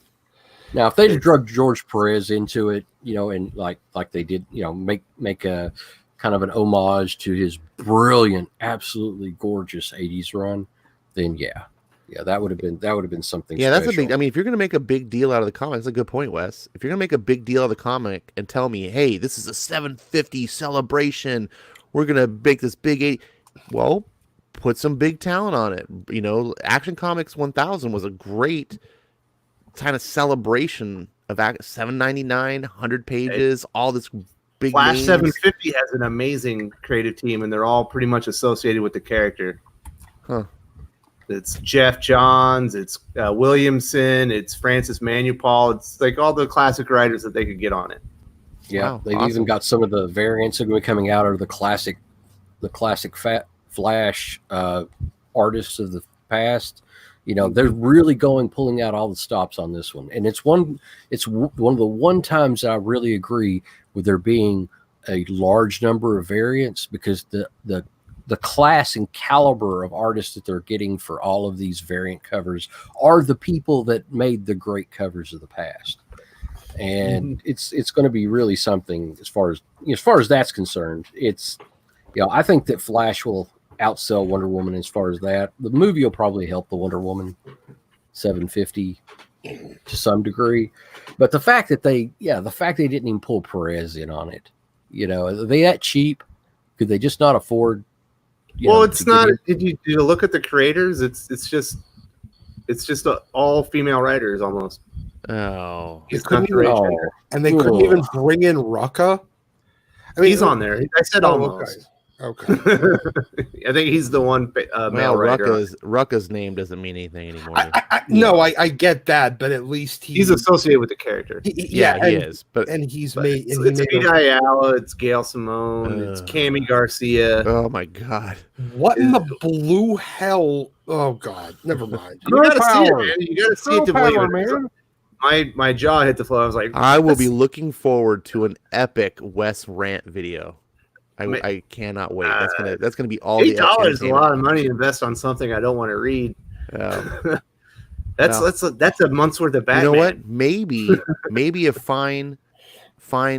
Now, if they drug George Perez into it, you know, and like they did, you know, make a kind of an homage to his brilliant, absolutely gorgeous '80s run, then yeah, that would have been something. Yeah, special. that's a big. I mean, if you're gonna make a big deal out of the comic, that's a good point, Wes. If you're gonna make a big deal out of the comic and tell me, hey, this is a 750 celebration, we're gonna make this big 80. Well, put some big talent on it. You know, Action Comics 1000 was a great kind of celebration of 799, 100 pages, all this big Flash names. 750 has an amazing creative team, and they're all pretty much associated with the character. Huh. It's Jeff Johns, it's Williamson, it's Francis Manupal. It's like all the classic writers that they could get on it. Yeah, Wow, they've awesome. even got some of the variants that are going to be coming out of the classic Fat Flash artists of the past. You know, they're really pulling out all the stops on this one, and it's one of the one times that I really agree with there being a large number of variants, because the class and caliber of artists that they're getting for all of these variant covers are the people that made the great covers of the past, and it's going to be really something as far as that's concerned. It's, you know, I think that Flash will outsell Wonder Woman as far as that. The movie will probably help the Wonder Woman 750 to some degree, but the fact that they didn't even pull Perez in on it, you know, are they that cheap? Could they just not afford? Well, it's not. Did you look at the creators? It's just all female writers almost. Oh, It's not the right gender. And they couldn't even bring in Rucka. I mean, He's on there. I said almost. Okay. I think he's the one male writer. Rucka's name doesn't mean anything anymore. I get that, but at least he's associated with the character. He is. But he's But made. it's Vita Ayala, it's Gail Simone, it's Cami Garcia. oh my god, What in the blue hell? Oh god, never mind. You gotta see it, power. man. You gotta see it to believe it. My jaw hit the floor. I was like, I will be looking forward to an epic Wes rant video. I cannot wait. That's gonna be all $8 is a lot of money to invest on something I don't want to read. That's a month's worth of Batman. You know what? Maybe a fine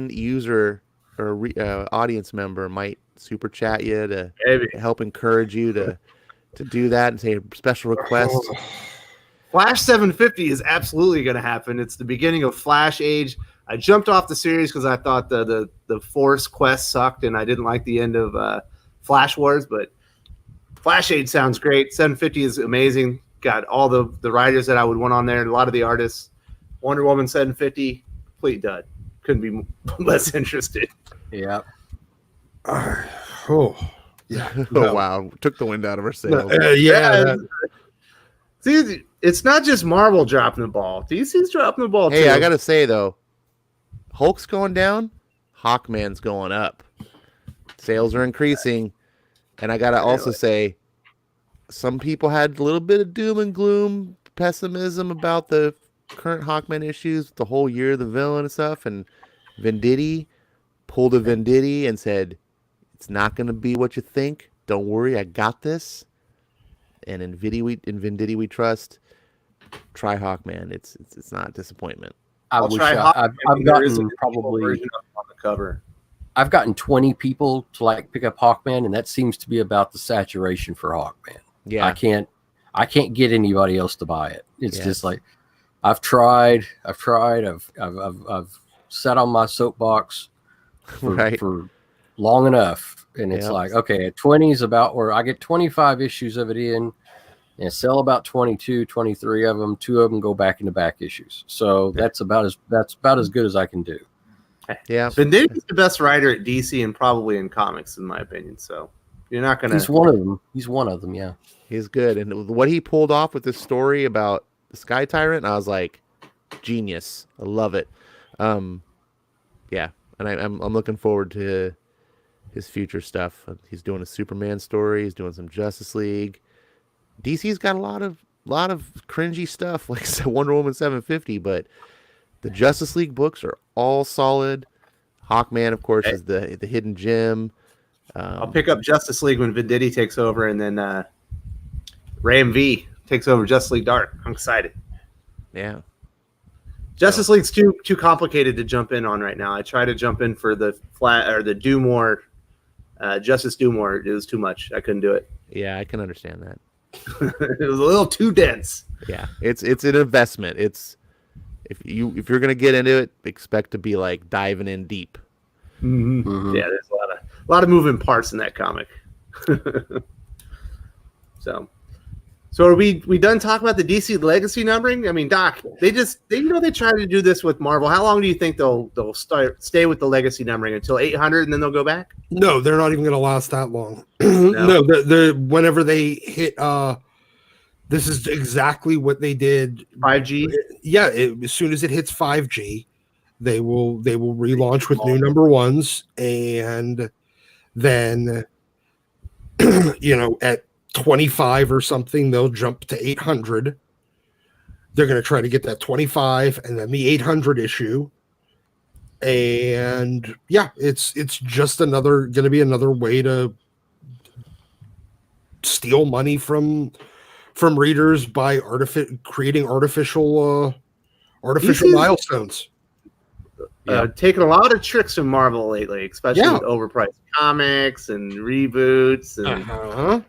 user or audience member might super chat you to help encourage you to do that and say a special request. Flash 750 is absolutely going to happen. It's the beginning of Flash Age. I jumped off the series because I thought the Force quest sucked and I didn't like the end of Flash Wars, but Flash Age sounds great. 750 is amazing. Got all the writers that I would want on there, a lot of the artists. Wonder Woman 750, complete dud. Couldn't be less interested. Yeah. Oh, yeah. Oh wow, took the wind out of our sails. See, it's not just Marvel dropping the ball. DC's dropping the ball too. Hey, I gotta say though, Hulk's going down, Hawkman's going up. Sales are increasing, and I gotta also say, some people had a little bit of doom and gloom, pessimism about the current Hawkman issues, the whole year of the villain and stuff, and Venditti pulled a Venditti and said, "It's not going to be what you think. Don't worry, I got this." And in Venditti we trust. Try Hawkman. It's not a disappointment. I've gotten probably on the cover. I've gotten 20 people to pick up Hawkman, and that seems to be about the saturation for Hawkman. Yeah, I can't get anybody else to buy it. It's just like I've tried. I've sat on my soapbox for long enough, and it's like, okay, at 20 is about where I get 25 issues of it in, and sell about 22, 23 of them. 2 of them go back into back issues. So that's about as good as I can do. Yeah, Venditti's the best writer at DC and probably in comics, in my opinion. So you're not gonna. He's one of them. He's one of them. Yeah, he's good. And what he pulled off with this story about the Sky Tyrant, I was like, genius. I love it. Yeah, and I'm looking forward to his future stuff. He's doing a Superman story. He's doing some Justice League. DC's got a lot of cringy stuff like Wonder Woman 750, but the Justice League books are all solid. Hawkman, of course, is the hidden gem. I'll pick up Justice League when Venditti takes over, and then Ram V takes over Justice League Dark. I'm excited. Yeah. Justice League's too complicated to jump in on right now. I try to jump in for the Dumore, Justice Dumore. It was too much. I couldn't do it. Yeah, I can understand that. It was a little too dense. Yeah, it's an investment. It's if you're gonna get into it, expect to be like diving in deep. Mm-hmm. Mm-hmm. Yeah, there's a lot of moving parts in that comic. So are we done talking about the DC legacy numbering? I mean, Doc, they tried to do this with Marvel. How long do you think they'll stay with the legacy numbering until 800 and then they'll go back? No, they're not even going to last that long. No, whenever they hit, this is exactly what they did. 5G. Yeah, as soon as it hits 5G, they will relaunch with new number ones, and then at 25 or something, they'll jump to 800. They're going to try to get that 25 and then the 800 issue. And yeah, it's just going to be another way to steal money from readers by creating artificial milestones. Taking a lot of tricks from Marvel lately, especially with overpriced comics and reboots and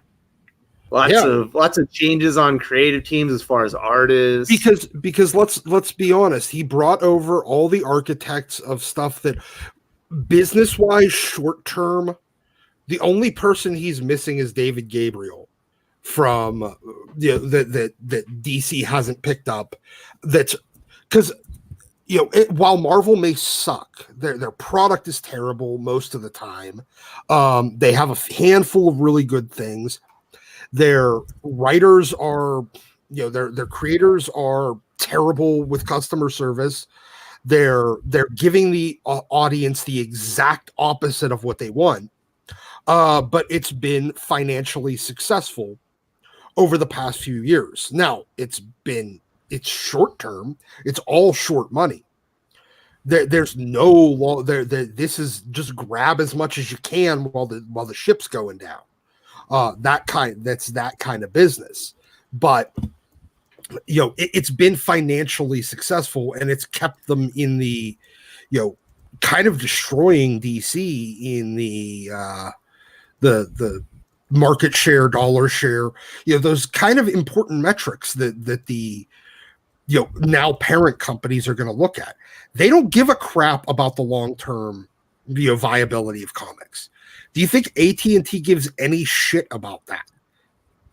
lots of changes on creative teams as far as artists. Because let's be honest, he brought over all the architects of stuff that business wise, short term, the only person he's missing is David Gabriel from that DC hasn't picked up. That's because while Marvel may suck, their product is terrible most of the time. They have a handful of really good things. Their writers are, their creators are terrible with customer service. They're giving the audience the exact opposite of what they want. But it's been financially successful over the past few years. Now it's short term. It's all short money. There's no law there. This is just grab as much as you can while the ship's going down. That's that kind of business. But it's been financially successful, and it's kept them in the kind of destroying DC in the market share, dollar share, those kind of important metrics that the now parent companies are going to look at. They don't give a crap about the long-term viability of comics. Do you think AT&T gives any shit about that?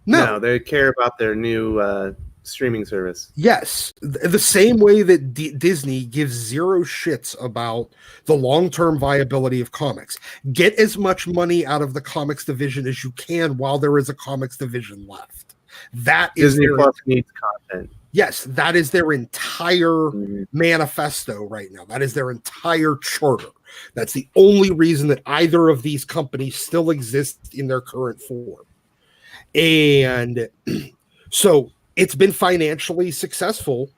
No, they care about their new streaming service. Yes, the same way that Disney gives zero shits about the long-term viability of comics. Get as much money out of the comics division as you can while there is a comics division left. That Disney Plus needs content. Yes, that is their entire manifesto right now. That is their entire charter. That's the only reason that either of these companies still exist in their current form. And so it's been financially successful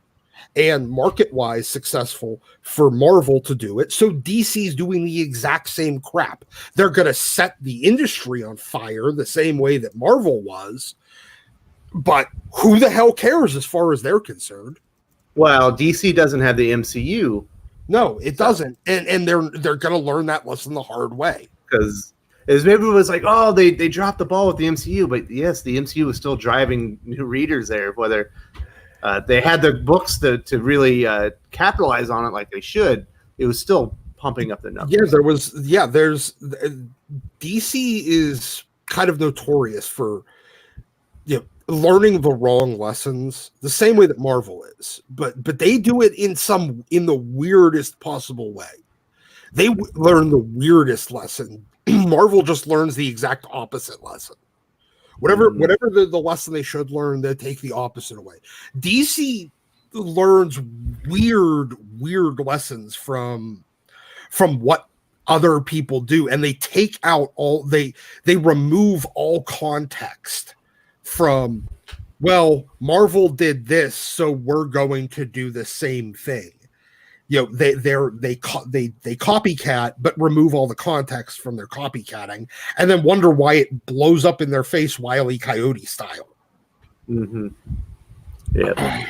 and market-wise successful for Marvel to do it. So DC's doing the exact same crap. They're going to set the industry on fire the same way that Marvel was. But who the hell cares as far as they're concerned? Well, DC doesn't have the MCU. No, it doesn't. And they're going to learn that lesson the hard way. Because maybe it was like, oh, they dropped the ball with the MCU. But yes, the MCU was still driving new readers there. Whether they had the books to really capitalize on it like they should, it was still pumping up the numbers. There's DC is kind of notorious for learning the wrong lessons the same way that Marvel is, but they do it in the weirdest possible way. They learn the weirdest lesson. Marvel just learns the exact opposite lesson. Whatever the lesson they should learn, they take the opposite away. DC learns weird lessons from what other people do, and they take out they remove all context from, well, Marvel did this, so we're going to do the same thing. You know, they copycat, but remove all the context from their copycatting, and then wonder why it blows up in their face, Wile E. Coyote style. Mm-hmm. Yeah,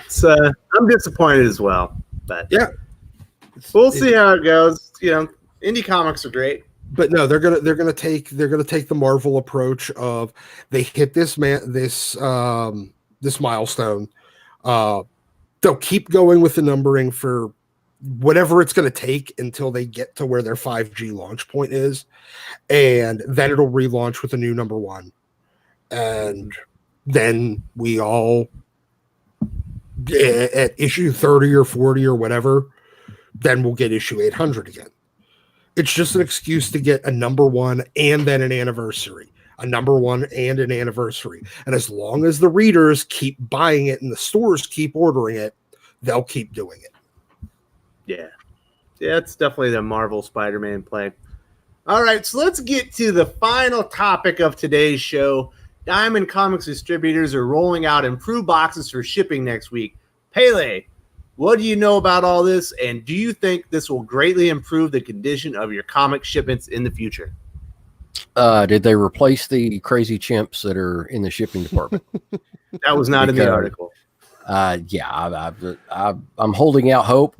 I'm disappointed as well, but yeah, we'll see how it goes. You know, indie comics are great, but no, they're gonna take the Marvel approach of they hit this milestone. They'll keep going with the numbering for whatever it's going to take until they get to where their 5G launch point is, and then it'll relaunch with a new number one, and then we all at issue 30 or 40 or whatever, then we'll get issue 800 again. It's just an excuse to get a number one and then an anniversary, a number one and an anniversary. And as long as the readers keep buying it and the stores keep ordering it, they'll keep doing it. Yeah, it's definitely the Marvel Spider-Man play. All right, so let's get to the final topic of today's show. Diamond Comics distributors are rolling out improved boxes for shipping next week. Pele, what do you know about all this, and do you think this will greatly improve the condition of your comic shipments in the future? Did they replace the crazy chimps that are in the shipping department? That was not in the article. Yeah, I'm holding out hope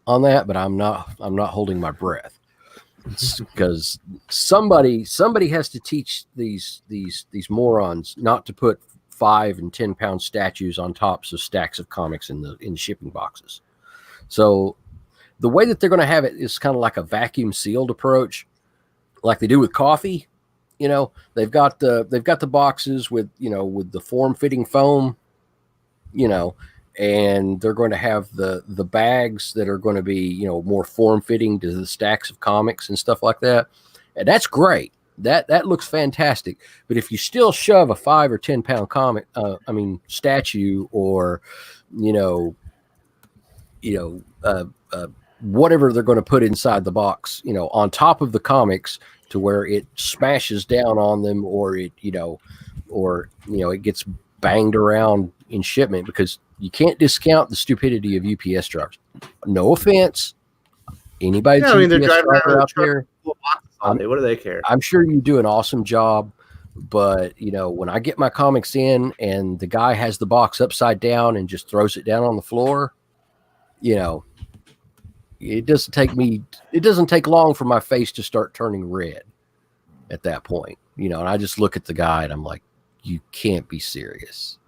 on that, but I'm not holding my breath, because somebody has to teach these morons not to put 5 and 10 pound statues on tops of stacks of comics in shipping boxes. So the way that they're going to have it is kind of like a vacuum sealed approach, like they do with coffee. You know, they've got the boxes with the form fitting foam, and they're going to have the bags that are going to be, more form fitting to the stacks of comics and stuff like that. And that's great. That looks fantastic. But if you still shove a 5 or 10 pound comic, statue, or, whatever they're going to put inside the box, on top of the comics to where it smashes down on them, or it gets banged around in shipment, because you can't discount the stupidity of UPS drivers. No offense, anybody they're driving around out there. What do they care? I'm sure you do an awesome job, but when I get my comics in and the guy has the box upside down and just throws it down on the floor, it doesn't take long for my face to start turning red at that point, and I just look at the guy and I'm like, you can't be serious.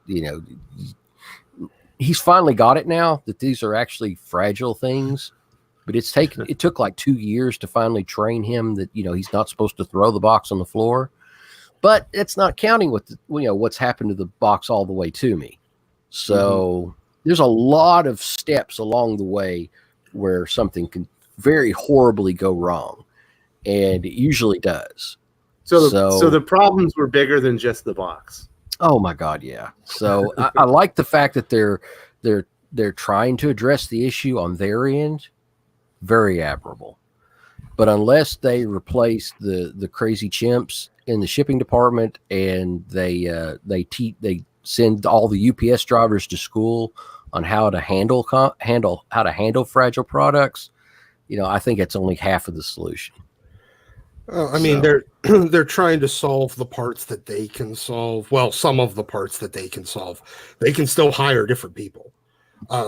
He's finally got it now that these are actually fragile things, but it took like 2 years to finally train him that, he's not supposed to throw the box on the floor. But it's not counting with what's happened to the box all the way to me. So there's a lot of steps along the way where something can very horribly go wrong, and it usually does. So the problems were bigger than just the box. Oh my God, yeah. So I like the fact that they're trying to address the issue on their end. Very admirable. But unless they replace the crazy chimps in the shipping department, and they send all the UPS drivers to school on how to handle fragile products, I think it's only half of the solution. They're trying to solve the parts that they can solve. Well, some of the parts that they can solve. They can still hire different people.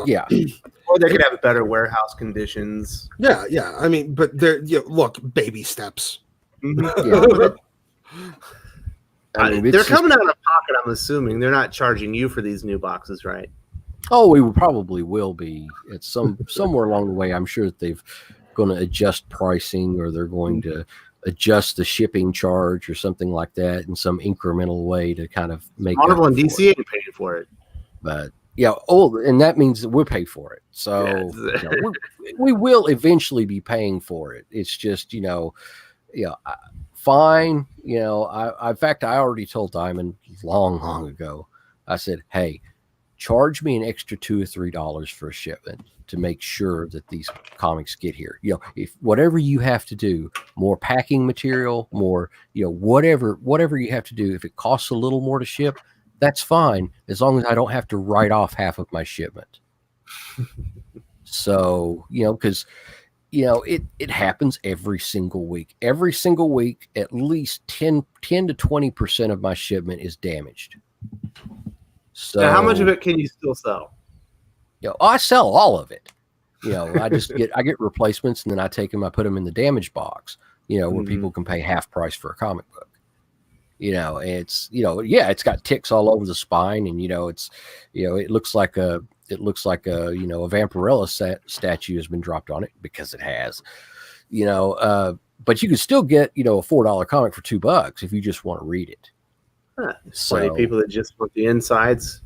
Yeah. Or they could have better warehouse conditions. Yeah. But they're look, baby steps. Yeah. They're coming out of pocket, I'm assuming. They're not charging you for these new boxes, right? Oh, we probably will be at somewhere along the way. I'm sure that they've going to adjust pricing, or they're going to adjust the shipping charge or something like that in some incremental way to kind of make Marvel and DC ain't paying for it. But and that means that we'll pay for it. So we will eventually be paying for it. It's just, fine. In fact, I already told Diamond long ago, I said, hey, charge me an extra $2 or $3 for a shipment to make sure that these comics get here. You know, if whatever you have to do, more packing material, more, you know, whatever you have to do, if it costs a little more to ship, that's fine, as long as I don't have to write off half of my shipment. So, you know, because, you know, it happens every single week. Every single week, at least 10 to 20% of my shipment is damaged. So now, how much of it can you still sell? You know, I sell all of it. You know, I get replacements, and then I take them, I put them in the damage box, you know, where people can pay half price for a comic book. You know, it's, you know, yeah, it's got ticks all over the spine, and, you know, it's, you know, it looks like a, you know, a Vampirella statue has been dropped on it, because it has, you know, but you can still get, you know, a $4 comic for $2 if you just want to read it. Huh. Plenty of people that just want the insides.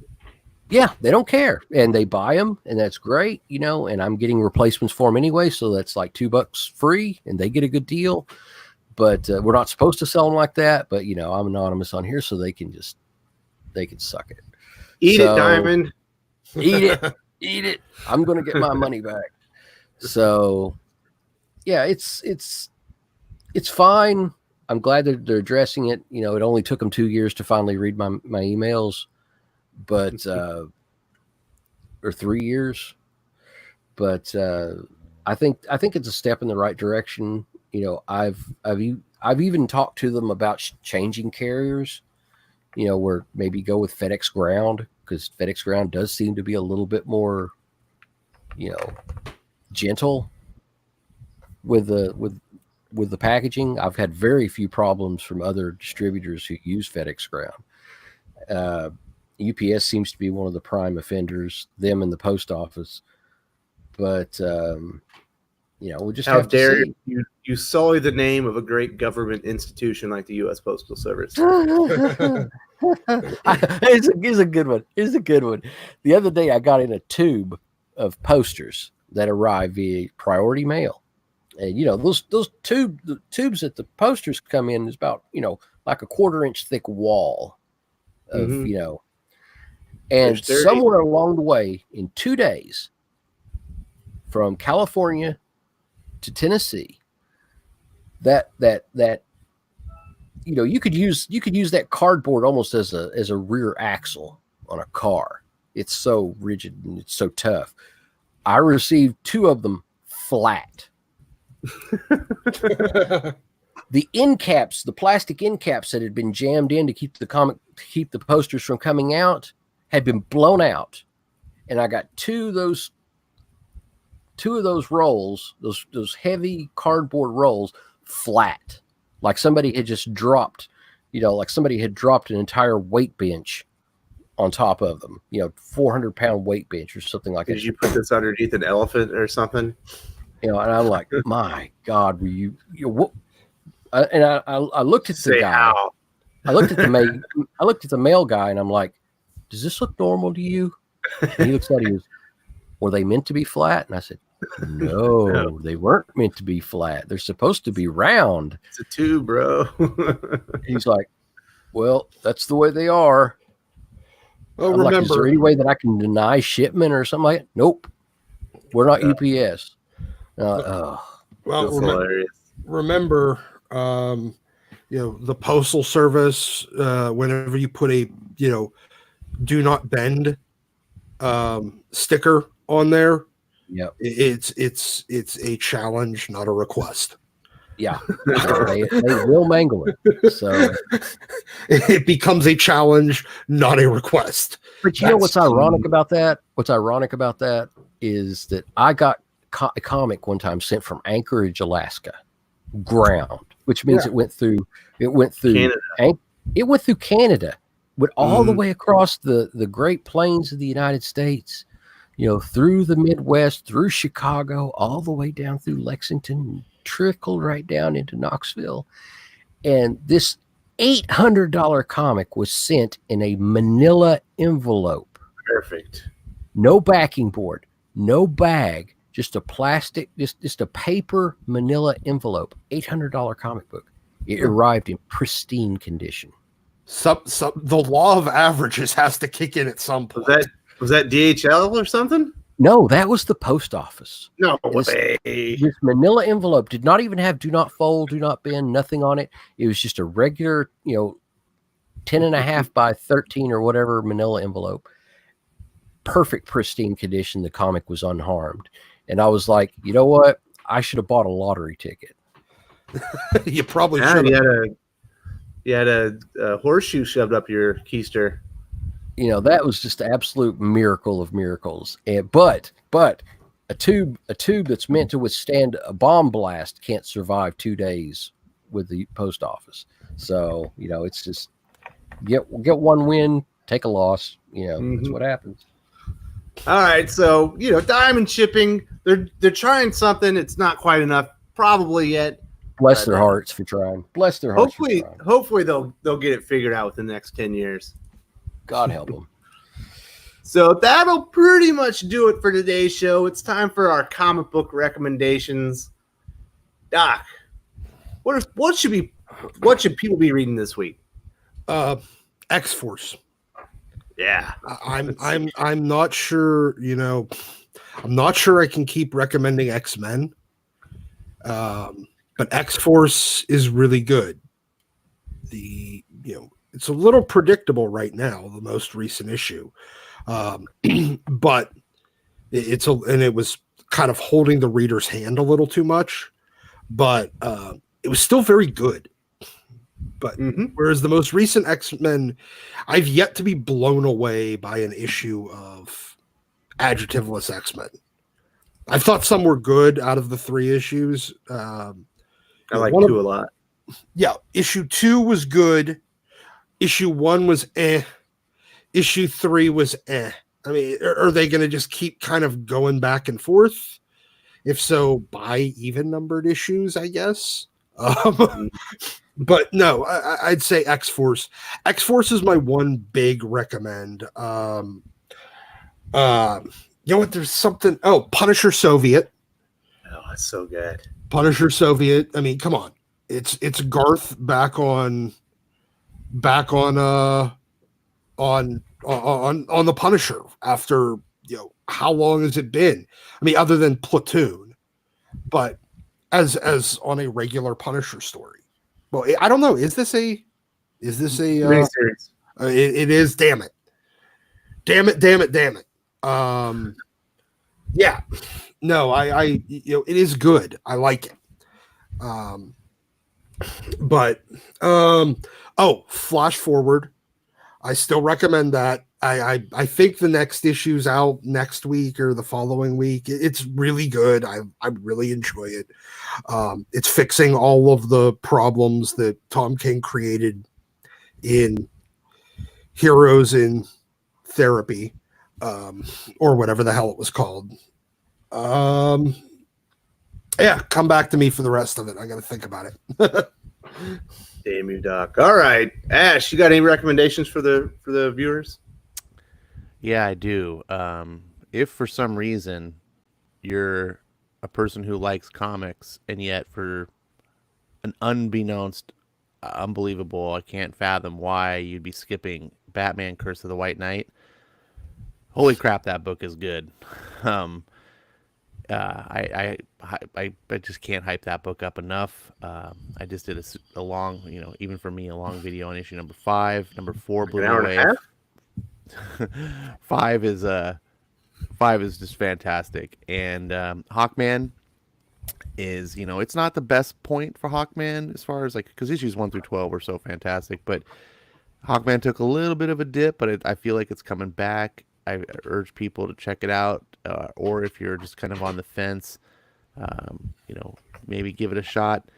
Yeah, they don't care, and they buy them, and that's great, you know, and I'm getting replacements for them anyway, so that's like $2 free, and they get a good deal. But we're not supposed to sell them like that, but, you know, I'm anonymous on here, so they can suck it. Eat it, Diamond. Eat it. Eat it. I'm going to get my money back. So, yeah, it's fine. I'm glad that they're addressing it. You know, it only took them 2 years to finally read my emails, but or 3 years. But I think it's a step in the right direction. You know, I've even talked to them about changing carriers. You know, where maybe go with FedEx Ground, because FedEx Ground does seem to be a little bit more, you know, gentle with the packaging. I've had very few problems from other distributors who use FedEx Ground. UPS seems to be one of the prime offenders, them and the post office. But you know, we'll just How have to dare see. you sully the name of a great government institution like the U.S. Postal Service. Here's a good one. Here's a good one. The other day, I got in a tube of posters that arrive via priority mail, and you know those tubes that the posters come in is about, you know, like a 1/4 inch thick wall of you know, and somewhere along the way, in 2 days, from California to Tennessee, that you know, you could use that cardboard almost as a rear axle on a car. It's so rigid and it's so tough. I received 2 of them flat. The end caps, the plastic end caps that had been jammed in to keep the posters from coming out, had been blown out, and I got 2 of those rolls, those heavy cardboard rolls, flat, like somebody had just dropped, you know, like somebody had dropped an entire weight bench on top of them, you know, 400-pound weight bench or something like that. Did you put this underneath an elephant or something? You know, and I'm like, my God, were you what? And I looked at the guy. How. I looked at the mail guy, and I'm like, does this look normal to you? And he looks at it, he goes, were they meant to be flat? And I said, no, they weren't meant to be flat. They're supposed to be round. It's a tube, bro. He's like, well, that's the way they are. Well, I'm like, is there any way that I can deny shipment or something like that? Nope. We're not UPS. Well, Hilarious. remember, you know, the Postal Service, whenever you put a, you know, do not bend sticker on there, yeah, it's a challenge, not a request. Yeah, they will mangle it. So it becomes a challenge, not a request. But you know what's ironic about that? What's ironic about that is that I got a comic one time sent from Anchorage, Alaska, ground, which means it went through Canada. It went through Canada, went all the way across the Great Plains of the United States, you know, through the Midwest, through Chicago, all the way down through Lexington, trickled right down into Knoxville. And this $800 comic was sent in a manila envelope. Perfect. No backing board, no bag, just a plastic, just a paper manila envelope. $800 comic book. It arrived in pristine condition. The law of averages has to kick in at some point. Was that DHL or something? No, that was the post office. No This- way. This manila envelope did not even have do not fold, do not bend, nothing on it. It was just a regular, 10.5 by 13 or whatever manila envelope. Perfect, pristine condition. The comic was unharmed. And I was like, you know what? I should have bought a lottery ticket. You probably Yeah, should. you had a horseshoe shoved up your keister. That was just an absolute miracle of miracles. But a tube that's meant to withstand a bomb blast can't survive 2 days with the post office. So, it's just get one win, take a loss. That's what happens. All right, so diamond shipping, they're trying something. It's not quite enough, probably yet. Bless their hearts for trying. Bless their hearts. Hopefully they'll get it figured out within the next 10 years. God help them. So that'll pretty much do it for today's show. It's time for our comic book recommendations. Doc, what should people be reading this week? X-Force. Yeah, I'm not sure. I'm not sure I can keep recommending X-Men. But X-Force is really good. It's a little predictable right now, the most recent issue. But it was kind of holding the reader's hand a little too much, but it was still very good. But whereas the most recent X-Men, I've yet to be blown away by an issue of adjectiveless X-Men. I thought some were good out of the 3 issues. I like 2 a lot. Yeah, issue 2 was good. Issue 1 was eh. Issue 3 was eh. I mean, are they going to just keep kind of going back and forth? If so, buy even numbered issues, I guess. But no, I'd say X-Force. X-Force is my one big recommend. You know what? There's something. Oh, Punisher Soviet. Oh, that's so good. Punisher Soviet. I mean, come on. It's Garth back on the Punisher after how long has it been? I mean, other than Platoon, but as on a regular Punisher story. Well, I don't know. Is this a miniseries? It is. Damn it. Yeah. No, it is good. I like it. Flash Forward. I still recommend that. I think the next issue's out next week or the following week. It's really good. I really enjoy it. It's fixing all of the problems that Tom King created in Heroes in Therapy, or whatever the hell it was called. Yeah, come back to me for the rest of it. I got to think about it. Damn you, Doc. All right, Ash, you got any recommendations for the viewers? Yeah, I do. If for some reason you're a person who likes comics and yet for an unbeknownst, unbelievable, I can't fathom why you'd be skipping Batman Curse of the White Knight. Holy crap, that book is good. I just can't hype that book up enough. I just did a long, even for me, a long video on issue number 5. Number 4 blew me away. 5 is just fantastic, and Hawkman is, it's not the best point for Hawkman as far as because issues 1 through 12 were so fantastic, but Hawkman took a little bit of a dip, but I feel like it's coming back. I urge people to check it out, or if you're just kind of on the fence, maybe give it a shot.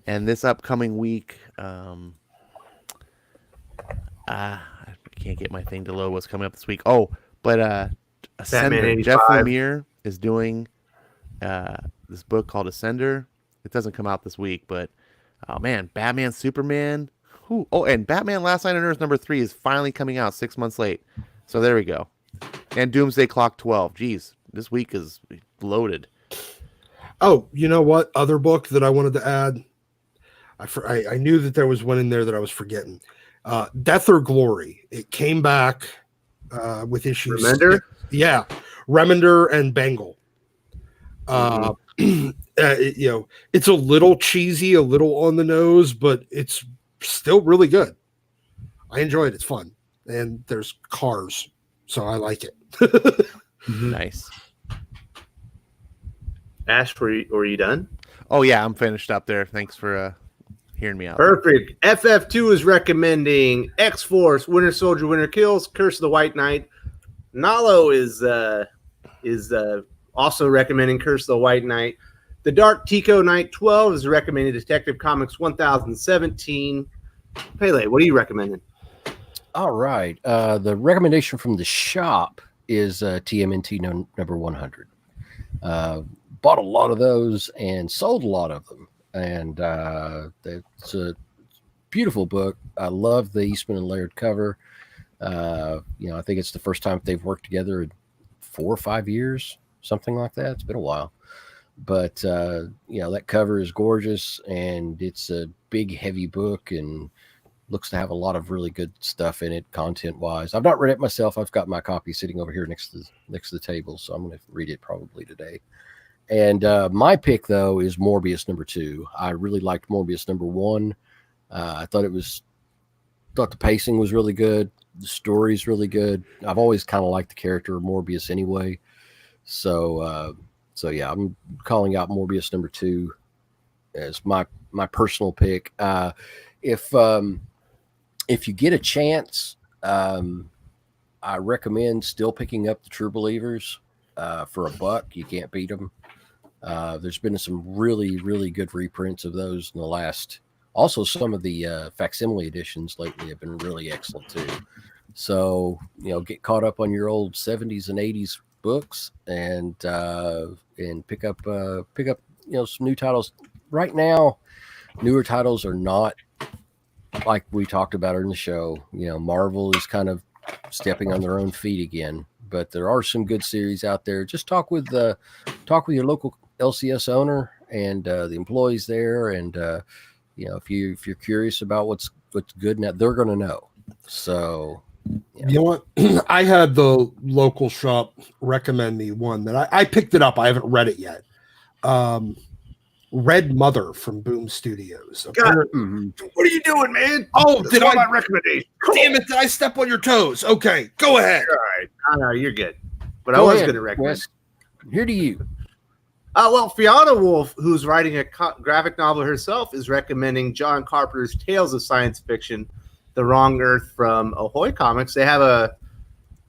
And this upcoming week, I can't get my thing to load what's coming up this week. Oh, but Ascender. Jeff Lemire is doing this book called Ascender. It doesn't come out this week, but oh man, Batman, Superman. Whew. Oh, and Batman Last Night on Earth number 3 is finally coming out 6 months late. So there we go. And Doomsday Clock 12. Jeez, this week is loaded. Oh, you know what? Other book that I wanted to add. I knew that there was one in there that I was forgetting. Death or Glory. It came back with issues. Remender? Yeah, Remender and Bengal. It's a little cheesy, a little on the nose, but it's still really good. I enjoy it. It's fun, and there's cars, so I like it. Nice. Ash, were you done? Oh yeah, I'm finished up there. Thanks for hearing me out. Perfect. FF2 is recommending X-Force, Winter Soldier, Winter Kills, Curse of the White Knight. Nalo is also recommending Curse of the White Knight. The Dark Tico Knight 12 is recommending Detective Comics 1017. Pele, what are you recommending? All right. The recommendation from the shop is TMNT number 100. Bought a lot of those and sold a lot of them. And it's a beautiful book. I love the Eastman and Laird cover. I think it's the first time they've worked together in 4 or 5 years, something like that. It's been a while. But, that cover is gorgeous, and it's a big, heavy book and looks to have a lot of really good stuff in it, content-wise. I've not read it myself. I've got my copy sitting over here next to the table, so I'm going to read it probably today. And my pick, though, is Morbius number 2. I really liked Morbius number 1. I thought the pacing was really good. The story's really good. I've always kind of liked the character of Morbius anyway. So yeah, I'm calling out Morbius number 2 as my personal pick. If you get a chance, I recommend still picking up the True Believers for $1. You can't beat them. There's been some really, really good reprints of those in the last. Also, some of the facsimile editions lately have been really excellent too. So, get caught up on your old 70s and 80s books and pick up some new titles. Right now, newer titles are not like we talked about in the show. Marvel is kind of stepping on their own feet again, but there are some good series out there. Just talk with your local LCS owner and the employees there, and if you're curious about what's good now, they're going to know. So you know what? I had the local shop recommend me one that I picked it up. I haven't read it yet. Red Mother from Boom Studios. God, what are you doing, man? Oh, did I? My recommendation. Damn it! Did I step on your toes? Okay, go ahead. All right. No, you're good. But I was going to recommend. Wes. Here to you. Well, Fiona Wolf, who's writing a graphic novel herself, is recommending John Carpenter's Tales of Science Fiction, The Wrong Earth from Ahoy Comics. They have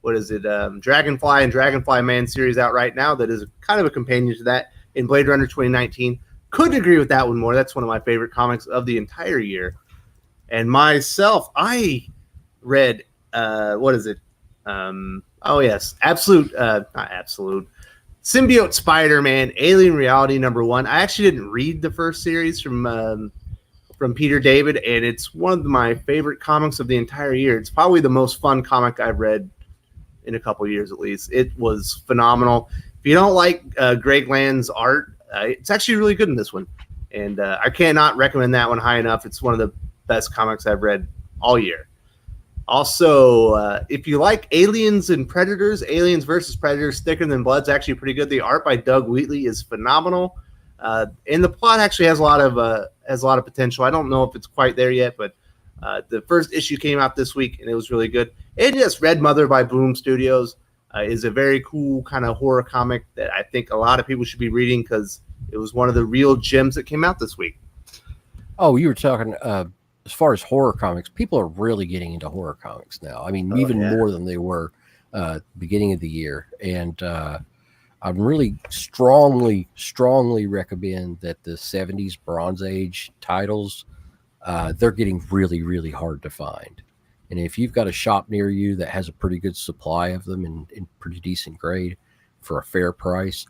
Dragonfly and Dragonfly Man series out right now that is kind of a companion to that in Blade Runner 2019. Couldn't agree with that one more. That's one of my favorite comics of the entire year. And myself, I read, not Absolute. Symbiote Spider-Man, Alien Reality number 1. I actually didn't read the first series from Peter David, and it's one of my favorite comics of the entire year. It's probably the most fun comic I've read in a couple of years at least. It was phenomenal. If you don't like Greg Land's art, it's actually really good in this one. And I cannot recommend that one high enough. It's one of the best comics I've read all year. Also, if you like Aliens and Predators, Aliens versus Predators, Thicker Than Blood's actually pretty good. The art by Doug Wheatley is phenomenal. And the plot actually has a lot of potential. I don't know if it's quite there yet, but the first issue came out this week, and it was really good. And yes, Red Mother by Boom Studios is a very cool kind of horror comic that I think a lot of people should be reading because it was one of the real gems that came out this week. Oh, you were talking as far as horror comics. People are really getting into horror comics now. I mean, more than they were beginning of the year. And I'd really strongly recommend that the 70s Bronze Age titles, they're getting really, really hard to find. And if you've got a shop near you that has a pretty good supply of them in pretty decent grade for a fair price,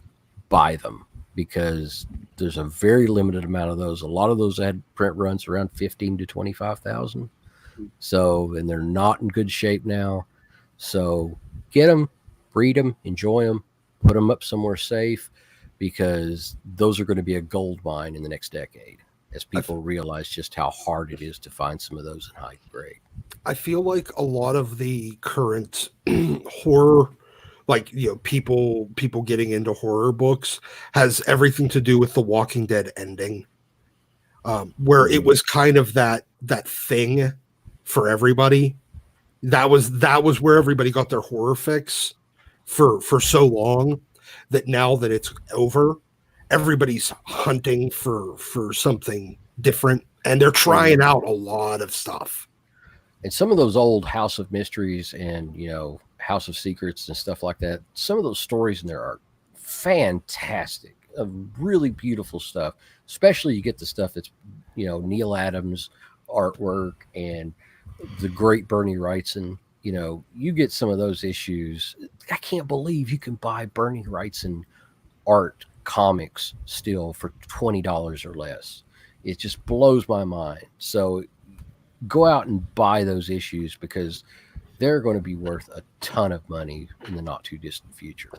buy them, because there's a very limited amount of those. A lot of those had print runs around 15 to 25,000. So, and they're not in good shape now. So get them, read them, enjoy them, put them up somewhere safe, because those are going to be a gold mine in the next decade. as people realize just how hard it is to find some of those in high grade. I feel like a lot of the current horror, like, you know, people getting into horror books, has everything to do with the Walking Dead ending, where it was kind of that thing for everybody. That was where everybody got their horror fix for so long, that now that it's over, everybody's hunting for something different, and they're trying out a lot of stuff. And some of those old House of Mysteries and, you know, House of Secrets and stuff like that, some of those stories in there are fantastic, really beautiful stuff. Especially you get the stuff that's, you know, Neil Adams artwork and the great Bernie Wrightson. You know, you get some of those issues. I can't believe you can buy Bernie Wrightson art comics still for $20 or less. It just blows my mind. So go out and buy those issues, because they're going to be worth a ton of money in the not too distant future.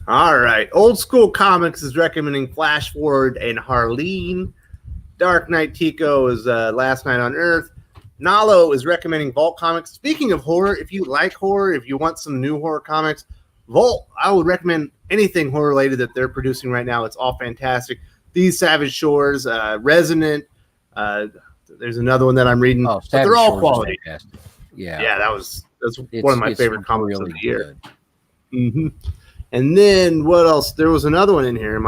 All right. Old School Comics is recommending Flash Forward and Harleen. Dark Knight Tico is Last Night on Earth. Nalo is recommending Vault Comics. Speaking of horror, if you like horror, if you want some new horror comics, Vault, I would recommend anything horror related that they're producing right now. It's all fantastic. These Savage Shores, Resonant. There's another one that I'm reading. Oh, but they're all Shores quality. Yeah, that's one of my favorite comics really of the year. And then what else? There was another one in here.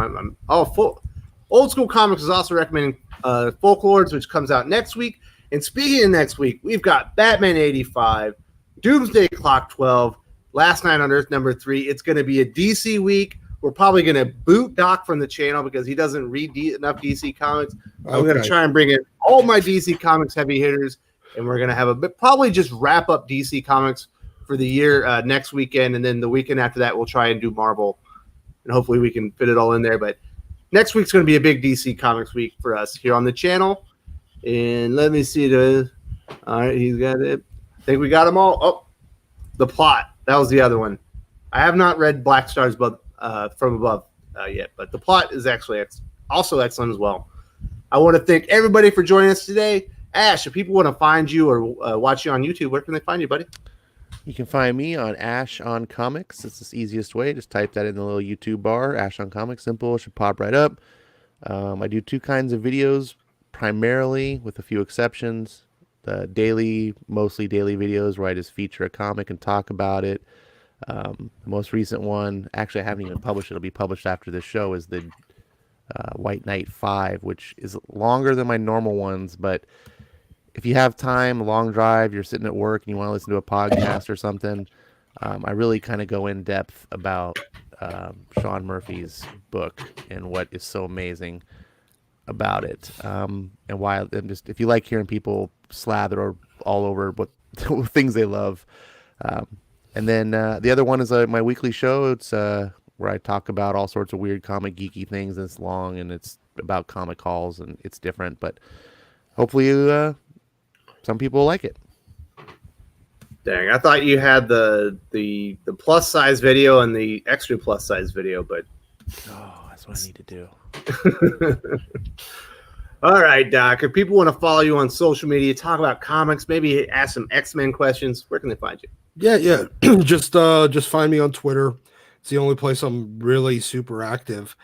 Old School Comics is also recommending Folklords, which comes out next week. And speaking of next week, we've got Batman 85, Doomsday Clock 12, Last Night on Earth number 3. It's going to be a DC week. We're probably going to boot Doc from the channel because he doesn't read enough DC comics. I'm going to try and bring in all my DC Comics heavy hitters, and we're going to have probably just wrap up DC Comics for the year next weekend, and then the weekend after that we'll try and do Marvel, and hopefully we can fit it all in there. But next week's going to be a big DC Comics week for us here on the channel. And let me see all right, he's got it. I think we got them all. Oh, The Plot. That was the other one. I have not read Black Stars from Above yet, but The Plot is actually also excellent as well. I want to thank everybody for joining us today. Ash, if people want to find you or watch you on YouTube, where can they find you, buddy? You can find me on Ash on Comics. It's the easiest way. Just type that in the little YouTube bar. Ash on Comics, simple. It should pop right up. I do two kinds of videos, primarily, with a few exceptions. The mostly daily videos where I just feature a comic and talk about it. The most recent one, actually I haven't even published it. It'll be published after this show, is the White Knight 5, which is longer than my normal ones, but if you have time, a long drive, you're sitting at work and you want to listen to a podcast or something, I really kind of go in depth about Sean Murphy's book and what is so amazing about it, and why. And just if you like hearing people slather all over what things they love, and then the other one is my weekly show. It's where I talk about all sorts of weird comic geeky things. And it's long and it's about comic calls and it's different, but hopefully some people like it. Dang, I thought you had the plus size video and the extra plus size video, but that's what I need to do. All right, Doc. If people want to follow you on social media, talk about comics, maybe ask some X-Men questions, where can they find you? Yeah. just find me on Twitter. It's the only place I'm really super active.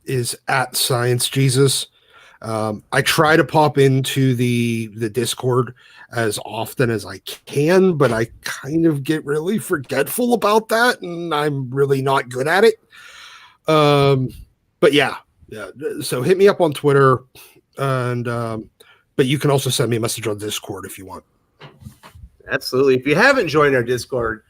Is at Science Jesus. I try to pop into the Discord as often as I can, but I kind of get really forgetful about that, and I'm really not good at it. But yeah. So hit me up on Twitter, and but you can also send me a message on Discord if you want. Absolutely. If you haven't joined our Discord,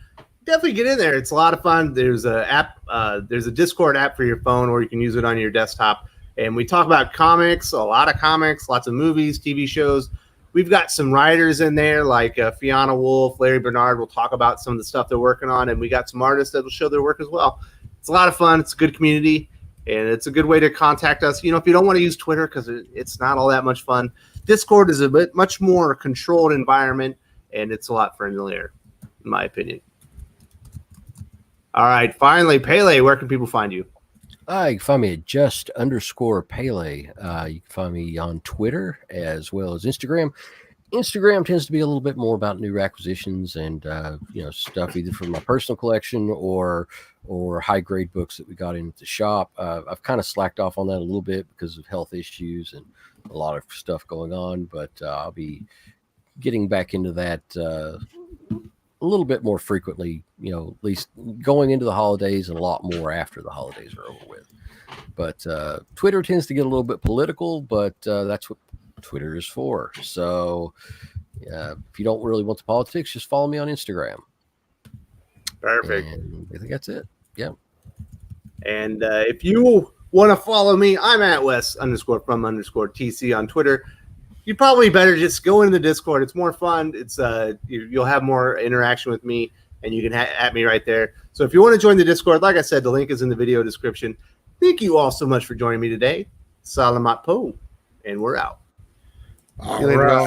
definitely get in there. It's a lot of fun. There's a app. There's a Discord app for your phone, or you can use it on your desktop. And we talk about comics, a lot of comics, lots of movies, TV shows. We've got some writers in there like Fiona Wolf, Larry Bernard will talk about some of the stuff they're working on. And we got some artists that will show their work as well. It's a lot of fun. It's a good community. And it's a good way to contact us. You know, if you don't want to use Twitter because it's not all that much fun, Discord is a bit much more controlled environment, and it's a lot friendlier, in my opinion. All right, finally, Pele, where can people find you? You can find me at just_Pele. You can find me on Twitter as well as Instagram. Instagram tends to be a little bit more about new acquisitions and stuff either from my personal collection or high grade books that we got in at the shop. I've kind of slacked off on that a little bit because of health issues and a lot of stuff going on, but I'll be getting back into that a little bit more frequently, at least going into the holidays and a lot more after the holidays are over with. But Twitter tends to get a little bit political, but that's what Twitter is for. So if you don't really want the politics, just follow me on Instagram. Perfect. And I think that's it. Yeah. And if you want to follow me, I'm at Wes_from_TC on Twitter. You probably better just go into the Discord. It's more fun. It's you'll have more interaction with me, and you can at me right there. So if you want to join the Discord, like I said, the link is in the video description. Thank you all so much for joining me today. Salamat po, and we're out. All See you later, right. guys.